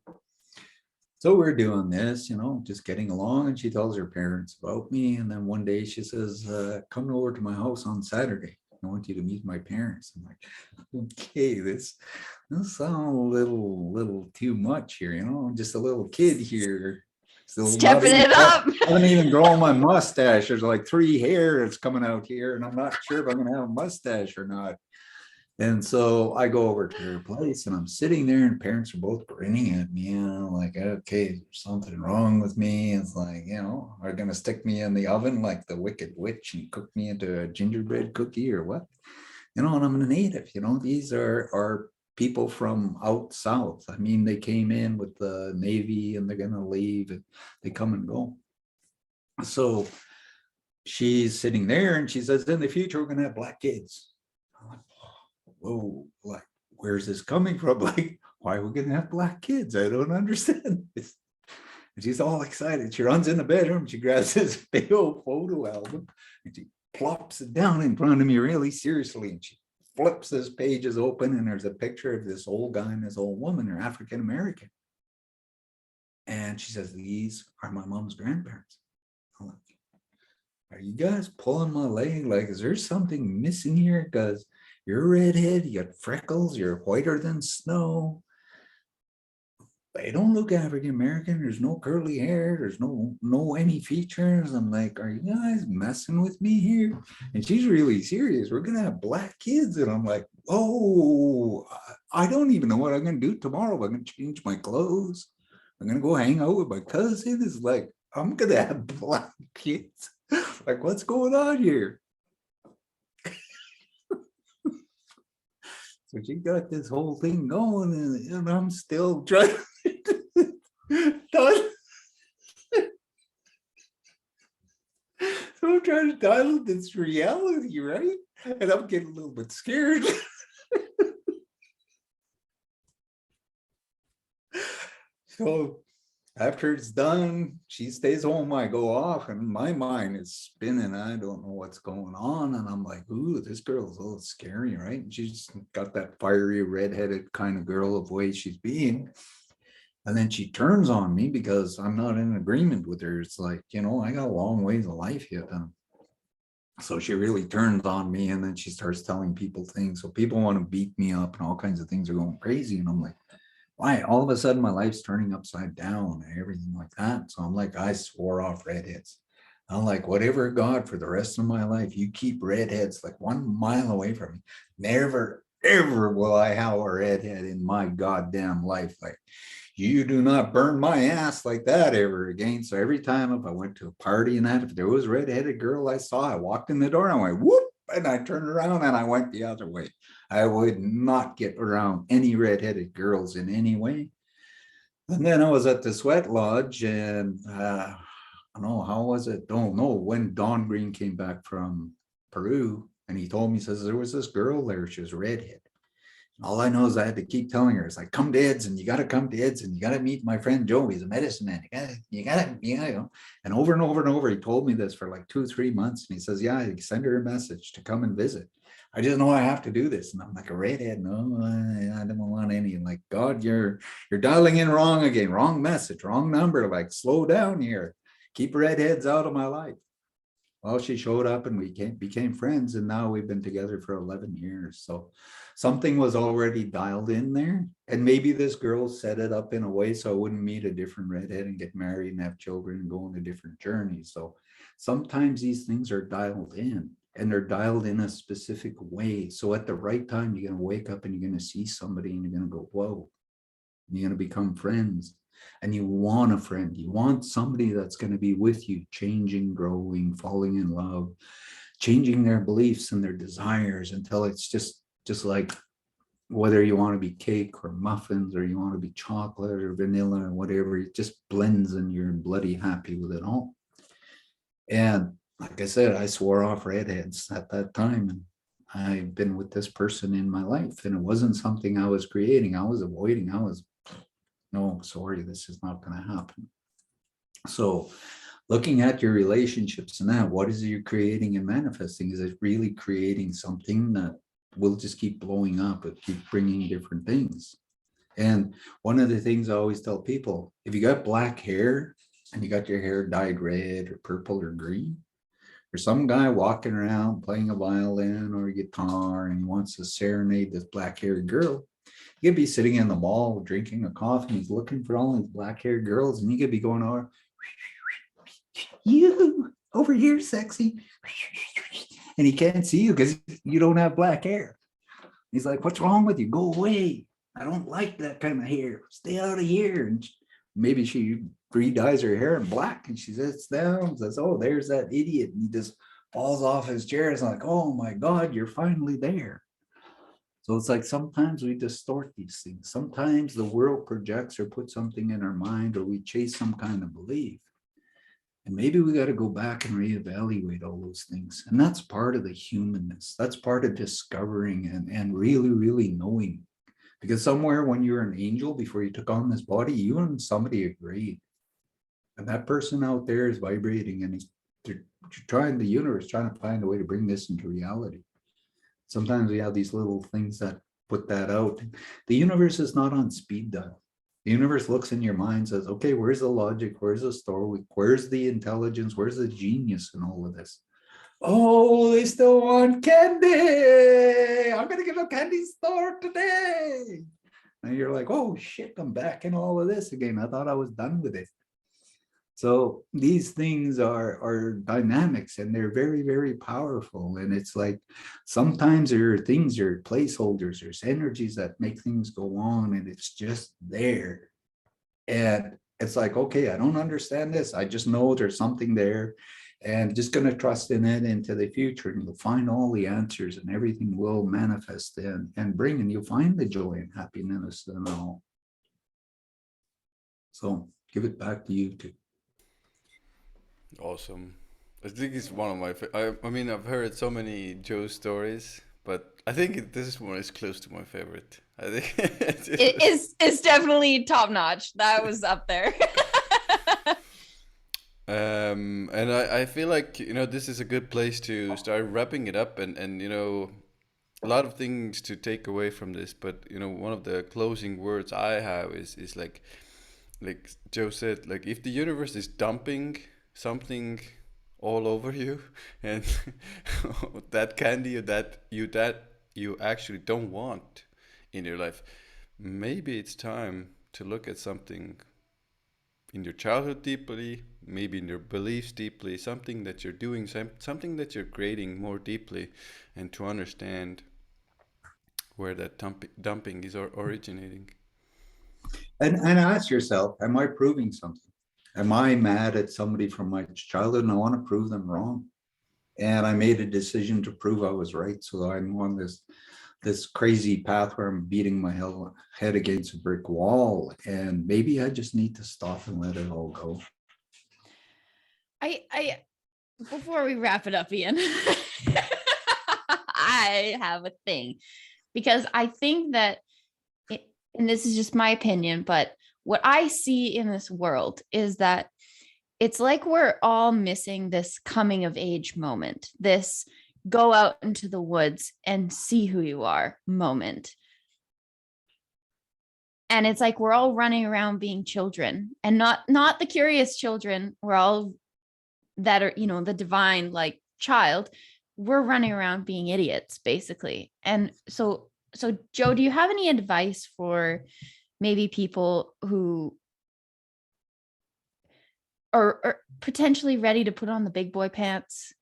So we're doing this, you know, just getting along. And she tells her parents about me. And then one day she says, come over to my house on Saturday. I want you to meet my parents. I'm like, okay, this sounds a little too much here, you know, I'm just a little kid here. Still not Stepping even, it up. I haven't even grown my mustache. There's like 3 hairs coming out here, and I'm not sure if I'm gonna have a mustache or not. And so I go over to her place and I'm sitting there, and parents are both grinning at me. And I'm like, okay, there's something wrong with me. It's like, you know, are gonna stick me in the oven like the Wicked Witch and cook me into a gingerbread cookie or what? You know, and I'm a native, you know, these are people from out south. I mean, they came in with the Navy and they're gonna leave, and they come and go. So she's sitting there and she says, in the future, we're gonna have black kids. I'm like, whoa, like, where's this coming from? Like, why are we gonna have black kids? I don't understand this. And she's all excited. She runs in the bedroom, she grabs this big old photo album and she plops it down in front of me really seriously. And she flips this pages open, and there's a picture of this old guy and this old woman. They're African American. And she says, these are my mom's grandparents. I'm like, are you guys pulling my leg? Like, is there something missing here? Because you're a redhead, you got freckles, you're whiter than snow. They don't look African American. There's no curly hair. There's no any features. I'm like, are you guys messing with me here? And she's really serious. We're gonna have black kids. And I'm like, oh, I don't even know what I'm gonna do tomorrow. I'm gonna change my clothes. I'm gonna go hang out with my cousin. It's like, I'm gonna have black kids. Like, what's going on here? So she got this whole thing going, and I'm still trying so I'm trying to dial this reality, right? And I'm getting a little bit scared. So After it's done, she stays home. I go off, and my mind is spinning. I don't know what's going on. And I'm like, ooh, this girl's a little scary, right? And she's got that fiery, redheaded kind of girl of way she's being. And then she turns on me because I'm not in agreement with her. It's like, I got a long ways of life yet. And so she really turns on me, and then she starts telling people things. So people want to beat me up, and all kinds of things are going crazy. And I'm like, why? All of a sudden, my life's turning upside down and everything like that. So I'm like, I swore off redheads. I'm like, whatever, God, for the rest of my life, you keep redheads like 1 mile away from me. Never, ever will I have a redhead in my goddamn life. Like, you do not burn my ass like that ever again. So every time if I went to a party and that, if there was a redheaded girl I saw, I walked in the door and I went, whoop, and I turned around and I went the other way. I would not get around any redheaded girls in any way. And then I was at the sweat lodge, and I don't know, how was it? Don't know, when Don Green came back from Peru, and he told me, he says, there was this girl there, she was redhead. All I know is I had to keep telling her, it's like, come to Ed's, and you got to come to Ed's, and you got to meet my friend Joe. He's a medicine man. And over and over and over, he told me this for like 2-3 months. And he says, yeah, send her a message to come and visit. I just know I have to do this. And I'm like, a redhead? No, I don't want any. And like, God, you're dialing in wrong again. Wrong message, wrong number. Like, slow down here. Keep redheads out of my life. Well, she showed up and we became friends, and now we've been together for 11 years. So something was already dialed in there. And maybe this girl set it up in a way so I wouldn't meet a different redhead and get married and have children and go on a different journey. So sometimes these things are dialed in, and they're dialed in a specific way. So at the right time, you're going to wake up and you're going to see somebody and you're going to go, whoa, and you're going to become friends. And you want a friend, you want somebody that's going to be with you, changing, growing, falling in love, changing their beliefs and their desires until it's just like, whether you want to be cake or muffins, or you want to be chocolate or vanilla or whatever, it just blends and you're bloody happy with it all. And like I said, I swore off redheads at that time, and I've been with this person in my life, and it wasn't something I was creating, I was avoiding. No, sorry, this is not going to happen. So looking at your relationships and that, what is it you're creating and manifesting? Is it really creating something that will just keep blowing up and keep bringing different things? And one of the things I always tell people, if you got black hair and you got your hair dyed red or purple or green, or some guy walking around playing a violin or a guitar and he wants to serenade this black haired girl, you could be sitting in the mall drinking a coffee, and he's looking for all these black-haired girls, and you could be going over, you over here, sexy, and he can't see you because you don't have black hair. He's like, what's wrong with you? Go away. I don't like that kind of hair. Stay out of here. And maybe she re-dyes her hair in black, and she sits down and says, oh, there's that idiot. And he just falls off his chair. It's like, oh my God, you're finally there. So it's like sometimes we distort these things. Sometimes the world projects or puts something in our mind, or we chase some kind of belief. And maybe we got to go back and reevaluate all those things. And that's part of the humanness. That's part of discovering and really, really knowing. Because somewhere when you're an angel, before you took on this body, you and somebody agreed. And that person out there is vibrating, and they're trying, the universe trying to find a way to bring this into reality. Sometimes we have these little things that put that out. The universe is not on speed dial. The universe looks in your mind, says, okay, where's the logic? Where's the story? Where's the intelligence? Where's the genius in all of this? Oh, they still want candy. I'm going to go to a candy store today. And you're like, oh shit, I'm back in all of this again. I thought I was done with it. So these things are dynamics, and they're very, very powerful. And it's like sometimes there are things, there are placeholders, there's energies that make things go on, and it's just there. And it's like, okay, I don't understand this. I just know there's something there, and just going to trust in it into the future, and you'll find all the answers, and everything will manifest and bring, and you'll find the joy and happiness and all. So give it back to you too. Awesome. I think it's one of my. I mean, I've heard so many Joe stories, but I think this one is close to my favorite. I think It's definitely top notch. That was up there. And I feel like, this is a good place to start wrapping it up, and a lot of things to take away from this, but one of the closing words I have is like Joe said, like if the universe is dumping something all over you, and that candy that you actually don't want in your life, maybe it's time to look at something in your childhood deeply, maybe in your beliefs deeply, something that you're doing, something that you're creating more deeply, and to understand where that dumping is originating. And ask yourself, am I proving something? Am I mad at somebody from my childhood and I want to prove them wrong? And I made a decision to prove I was right. So I'm on this crazy path where I'm beating my head against a brick wall. And maybe I just need to stop and let it all go. I before we wrap it up, Ian, I have a thing because I think that, and this is just my opinion, but what I see in this world is that it's like we're all missing this coming of age moment, this go out into the woods and see who you are moment. And it's like we're all running around being children, and not the curious children. We're all that are, the divine like child. We're running around being idiots basically. And so Joe, do you have any advice for maybe people who are potentially ready to put on the big boy pants?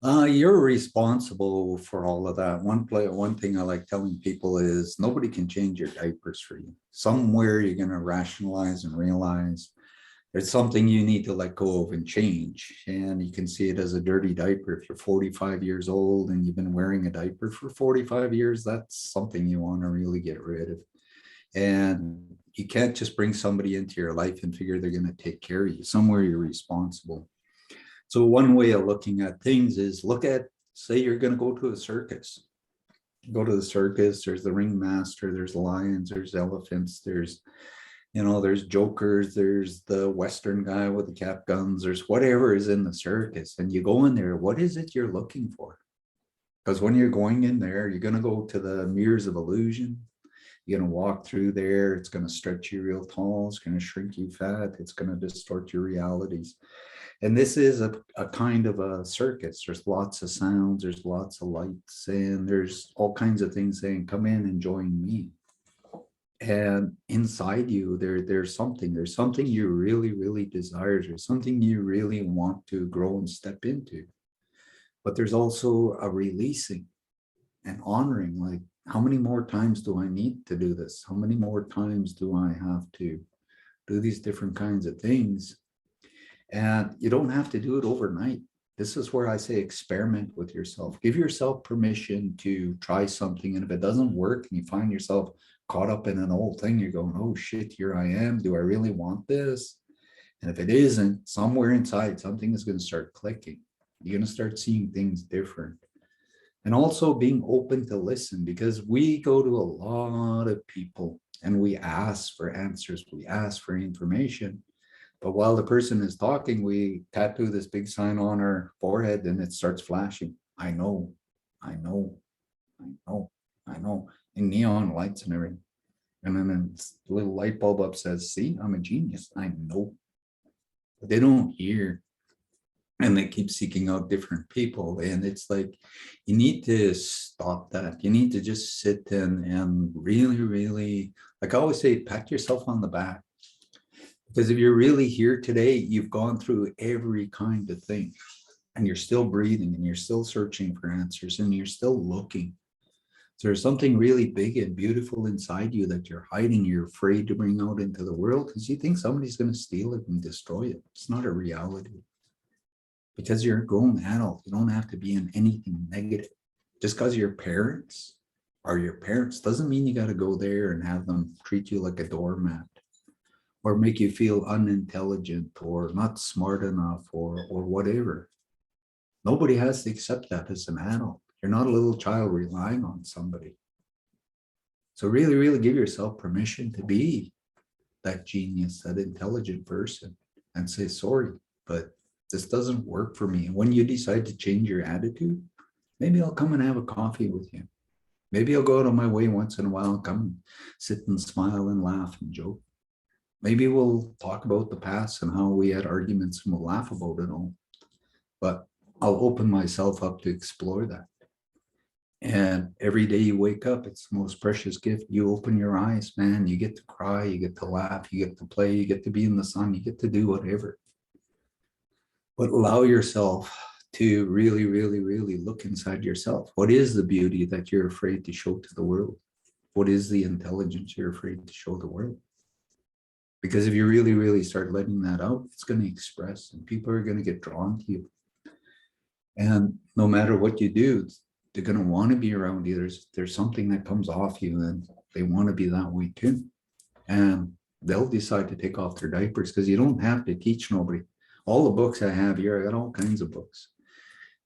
You're responsible for all of that. One thing I like telling people is nobody can change your diapers for you. Somewhere you're going to rationalize and realize there's something you need to let go of and change. And you can see it as a dirty diaper. If you're 45 years old and you've been wearing a diaper for 45 years, that's something you want to really get rid of. And you can't just bring somebody into your life and figure they're going to take care of you. Somewhere you're responsible. So one way of looking at things is look at, say you're going to go to a circus. Go to the circus, there's the ringmaster, there's lions, there's elephants, there's jokers, there's the Western guy with the cap guns, there's whatever is in the circus. And you go in there, what is it you're looking for? Because when you're going in there, you're going to go to the mirrors of illusion. You're going to walk through there. It's going to stretch you real tall. It's going to shrink you fat. It's going to distort your realities. And this is a kind of a circus. There's lots of sounds, there's lots of lights, and there's all kinds of things saying, come in and join me. And inside you, there's something you really, really desire. There's something you really want to grow and step into. But there's also a releasing and honoring, like, how many more times do I need to do this? How many more times do I have to do these different kinds of things? And you don't have to do it overnight. This is where I say experiment with yourself. Give yourself permission to try something. And if it doesn't work and you find yourself caught up in an old thing, you're going, oh shit, here I am. Do I really want this? And if it isn't, somewhere inside, something is going to start clicking. You're going to start seeing things different. And also being open to listen, because we go to a lot of people and we ask for answers. We ask for information. But while the person is talking, we tattoo this big sign on our forehead and it starts flashing. I know, I know, I know, I know, in neon lights and everything. And then a little light bulb up says, see, I'm a genius. I know. But they don't hear. And they keep seeking out different people. And it's like, you need to stop that. You need to just sit and really, really, like I always say, pat yourself on the back. Because if you're really here today, you've gone through every kind of thing and you're still breathing and you're still searching for answers and you're still looking. So there's something really big and beautiful inside you that you're hiding. You're afraid to bring out into the world because you think somebody's going to steal it and destroy it. It's not a reality. Because you're a grown adult, you don't have to be in anything negative. Just because your parents are your parents doesn't mean you got to go there and have them treat you like a doormat or make you feel unintelligent or not smart enough or whatever. Nobody has to accept that as an adult. You're not a little child relying on somebody. So really, really give yourself permission to be that genius, that intelligent person. and say, sorry, but this doesn't work for me. And when you decide to change your attitude, maybe I'll come and have a coffee with you. Maybe I'll go out of my way once in a while and come and sit and smile and laugh and joke. Maybe we'll talk about the past and how we had arguments and we'll laugh about it all. But I'll open myself up to explore that. And every day you wake up, it's the most precious gift. You open your eyes, man, you get to cry, you get to laugh, you get to play, you get to be in the sun, you get to do whatever. But allow yourself to really, really, really look inside yourself. What is the beauty that you're afraid to show to the world? What is the intelligence you're afraid to show the world? Because if you really, really start letting that out, it's going to express and people are going to get drawn to you. And no matter what you do, they're going to want to be around you. There's something that comes off you and they want to be that way too. And they'll decide to take off their diapers because you don't have to teach nobody. All the books I have here, I got all kinds of books.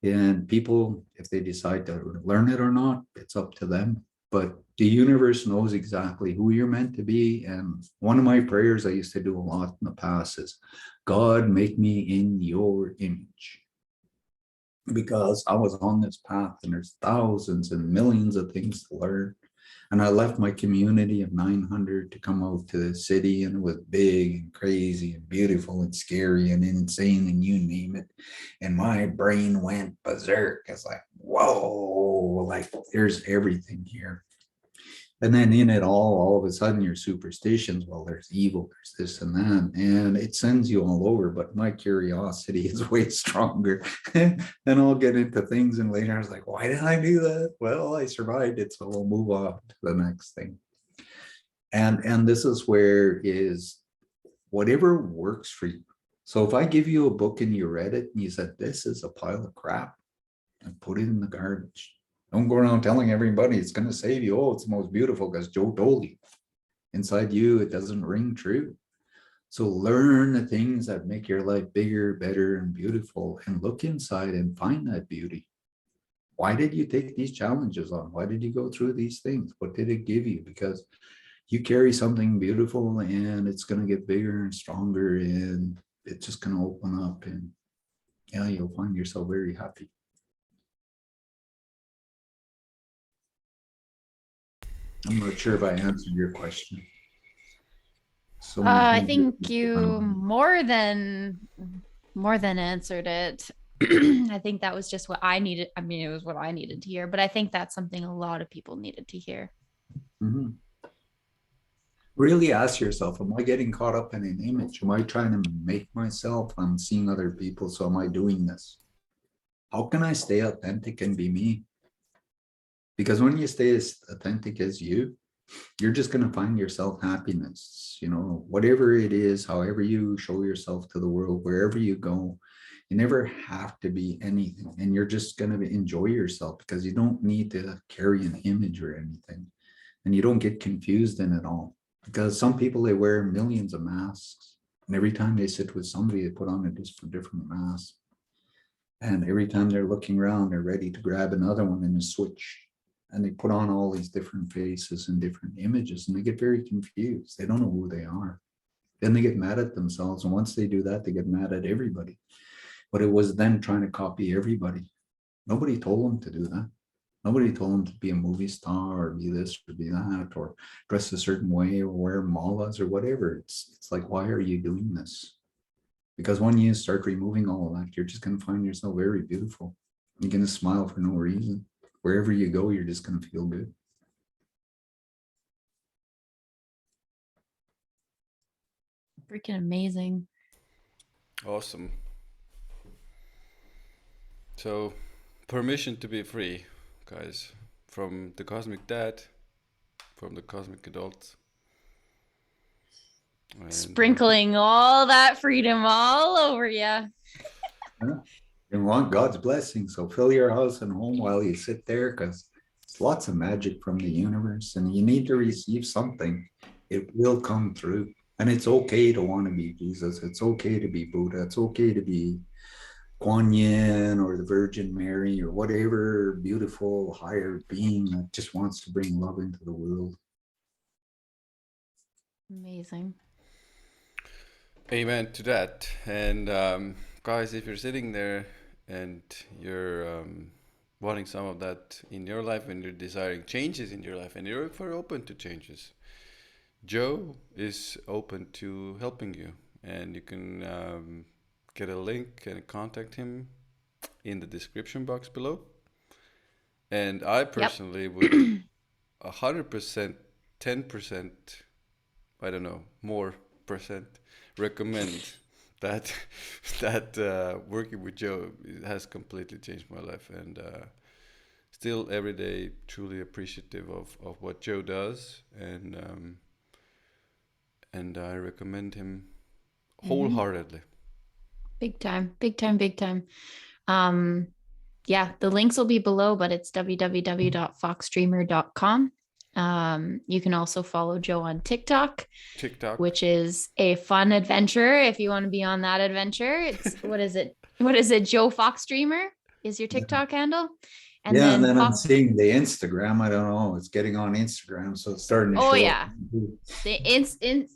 And people, if they decide to learn it or not, it's up to them. But the universe knows exactly who you're meant to be. And one of my prayers I used to do a lot in the past is, God, make me in your image. Because I was on this path and there's thousands and millions of things to learn. And I left my community of 900 to come out to the city, and it was big and crazy and beautiful and scary and insane and you name it. And my brain went berserk. It's like, whoa, like there's everything here. And then in it all of a sudden your superstitions, well, there's evil, there's this and that, and it sends you all over. But my curiosity is way stronger. And I'll get into things and later I was like, why did I do that? Well, I survived it, so we'll move on to the next thing. And this is where is whatever works for you. So if I give you a book and you read it and you said, this is a pile of crap, and put it in the garbage. Don't go around telling everybody it's going to save you. Oh, it's the most beautiful because Joe told you. Inside you, it doesn't ring true. So learn the things that make your life bigger, better, and beautiful, and look inside and find that beauty. Why did you take these challenges on? Why did you go through these things? What did it give you? Because you carry something beautiful and it's going to get bigger and stronger and it's just going to open up and yeah, you'll find yourself very happy. I'm not sure if I answered your question. So I think you more than answered it. I think that was just what I needed. I mean, it was what I needed to hear, but I think that's something a lot of people needed to hear. Mm-hmm. Really ask yourself, am I getting caught up in an image? Am I trying to make myself? I'm seeing other people, so am I doing this? How can I stay authentic and be me? Because when you stay as authentic as you, you're just going to find yourself happiness, you know, whatever it is, however you show yourself to the world, wherever you go, you never have to be anything. And you're just going to enjoy yourself because you don't need to carry an image or anything. And you don't get confused in it all. Because some people, they wear millions of masks. And every time they sit with somebody, they put on a different mask. And every time they're looking around, they're ready to grab another one and switch. And they put on all these different faces and different images, and they get very confused. They don't know who they are. Then they get mad at themselves. And once they do that, they get mad at everybody. But it was them trying to copy everybody. Nobody told them to do that. Nobody told them to be a movie star or be this or be that or dress a certain way or wear malas or whatever. It's like, why are you doing this? Because when you start removing all of that, you're just going to find yourself very beautiful. You're going to smile for no reason. Wherever you go, you're just going to feel good. Freaking amazing. Awesome. So, permission to be free, guys, from the cosmic dad, from the cosmic adults. And, Sprinkling all that freedom all over you. Yeah. You want God's blessing, so fill your house and home while you sit there, because it's lots of magic from the universe and you need to receive something. It will come through. And it's okay to want to be Jesus. It's okay to be Buddha. It's okay to be Kuan Yin or the Virgin Mary or whatever beautiful higher being that just wants to bring love into the world. Amazing. Amen to that. And guys, if you're sitting there and you're wanting some of that in your life and you're desiring changes in your life and you're open to changes, Joe is open to helping you. And you can get a link and contact him in the description box below. And I Yep. personally would 100%, 10%, I don't know, more percent recommend that working with Joe has completely changed my life, and still every day truly appreciative of what Joe does, and I recommend him wholeheartedly. Big time, big time, big time. Um, yeah, the links will be below, but it's www.foxstreamer.com. You can also follow Joe on TikTok, TikTok. which is a fun adventure. If you want to be on that adventure, it's what is it? What is it? Joe Fox Streamer is your TikTok handle. And Yeah, and then then I'm Fox. seeing the Instagram. I don't know. It's getting on Instagram, so it's starting to Oh show up. yeah. The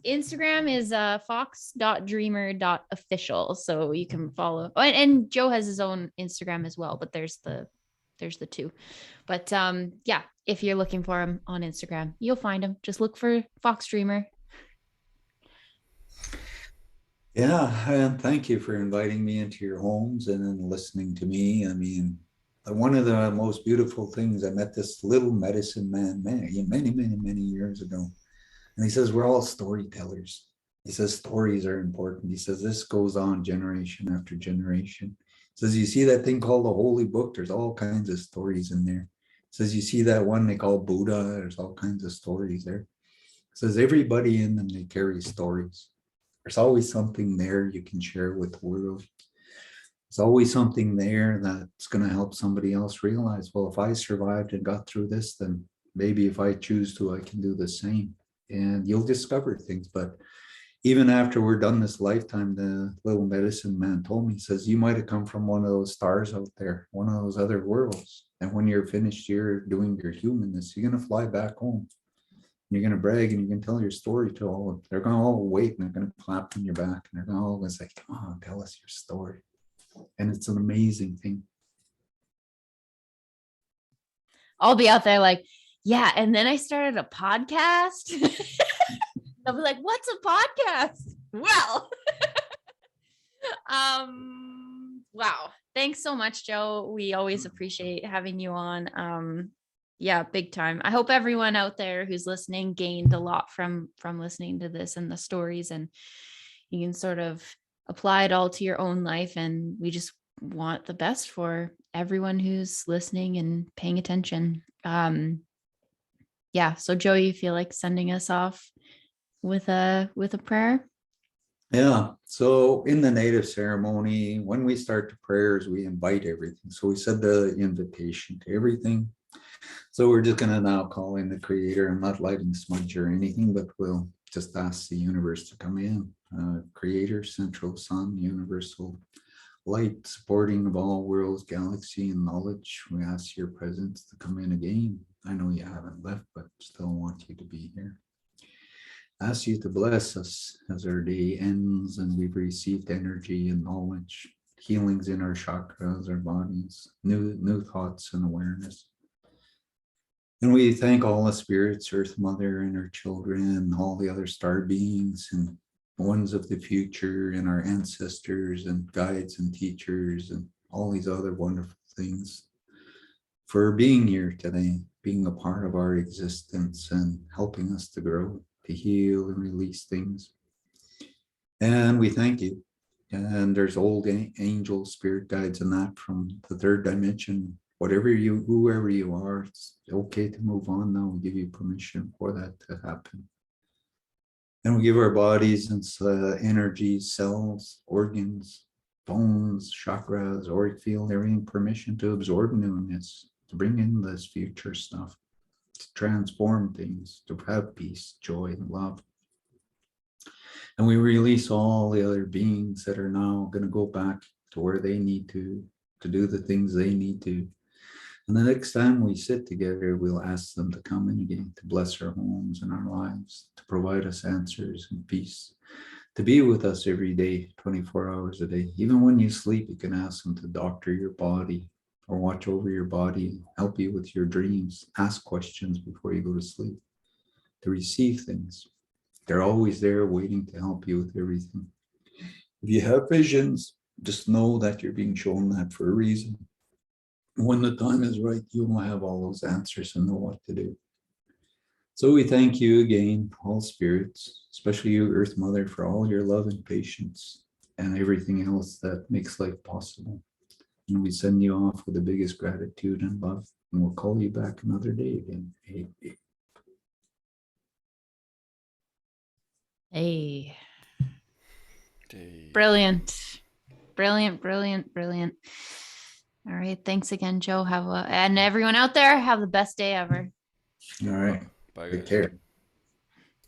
Instagram is fox.dreamer.official. So you can follow. And Joe has his own Instagram as well, but there's the two. But yeah, if you're looking for him on Instagram, you'll find him. Just look for Fox Dreamer. Yeah, and thank you for inviting me into your homes and then listening to me. I mean, one of the most beautiful things, I met this little medicine man many years ago. And he says, we're all storytellers. He says, stories are important. He says, this goes on generation after generation. He says, you see that thing called the Holy Book? There's all kinds of stories in there. He says, you see that one they call Buddha? There's all kinds of stories there. He says, everybody in them, they carry stories. There's always something there you can share with the world. There's always something there that's going to help somebody else realize, well, if I survived and got through this, then maybe if I choose to, I can do the same. And you'll discover things. But even after we're done this lifetime, the little medicine man told me, he says, you might have come from one of those stars out there, one of those other worlds. And when you're finished here doing your humanness, you're going to fly back home. You're going to brag and you can tell your story to all of them. They're going to all wait and they're going to clap on your back. And they're going to all say, come on, tell us your story. And it's an amazing thing. I'll be out there like, yeah. And then I started a podcast. They'll be like, what's a podcast? Well, wow. Thanks so much, Joe. We always appreciate having you on. Yeah, big time. I hope everyone out there who's listening gained a lot from listening to this and the stories, and you can sort of apply it all to your own life. And we just want the best for everyone who's listening and paying attention. Yeah. So Joe, you feel like sending us off with a prayer? Yeah. So in the native ceremony, when we start the prayers, we invite everything. So we said the invitation to everything. So we're just going to now call in the creator. I'm not lighting smudge or anything, but we'll just ask the universe to come in. Creator, central sun, universal light, supporting of all worlds, galaxy, and knowledge. We ask your presence to come in again. I know you haven't left, but still want you to be here. Ask you to bless us as our day ends and we've received energy and knowledge, healings in our chakras, our bodies, new thoughts and awareness. And we thank all the spirits, Earth Mother and her children, and all the other star beings and ones of the future and our ancestors and guides and teachers and all these other wonderful things for being here today, being a part of our existence and helping us to grow, to heal and release things. And we thank you. And there's old angels, spirit guides and that from the third dimension. Whatever you, whoever you are, it's okay to move on now. We give you permission for that to happen. And we give our bodies and energies, cells, organs, bones, chakras, auric field, everything permission to absorb newness, to bring in this future stuff, to transform things, to have peace, joy, and love. And we release all the other beings that are now going to go back to where they need to do the things they need to. And the next time we sit together, we'll ask them to come in again, to bless our homes and our lives, to provide us answers and peace, to be with us every day, 24 hours a day. Even when you sleep, you can ask them to doctor your body or watch over your body, help you with your dreams, ask questions before you go to sleep, to receive things. They're always there waiting to help you with everything. If you have visions, just know that you're being shown that for a reason. When the time is right, you will have all those answers and know what to do. So we thank you again, all spirits, especially you, Earth Mother, for all your love and patience and everything else that makes life possible. And we send you off with the biggest gratitude and love, and we'll call you back another day again. Hey, Day. brilliant. Brilliant, brilliant, brilliant. All right. Thanks again, Joe. And everyone out there, have the best day ever. All right. Bye, Take guys. care.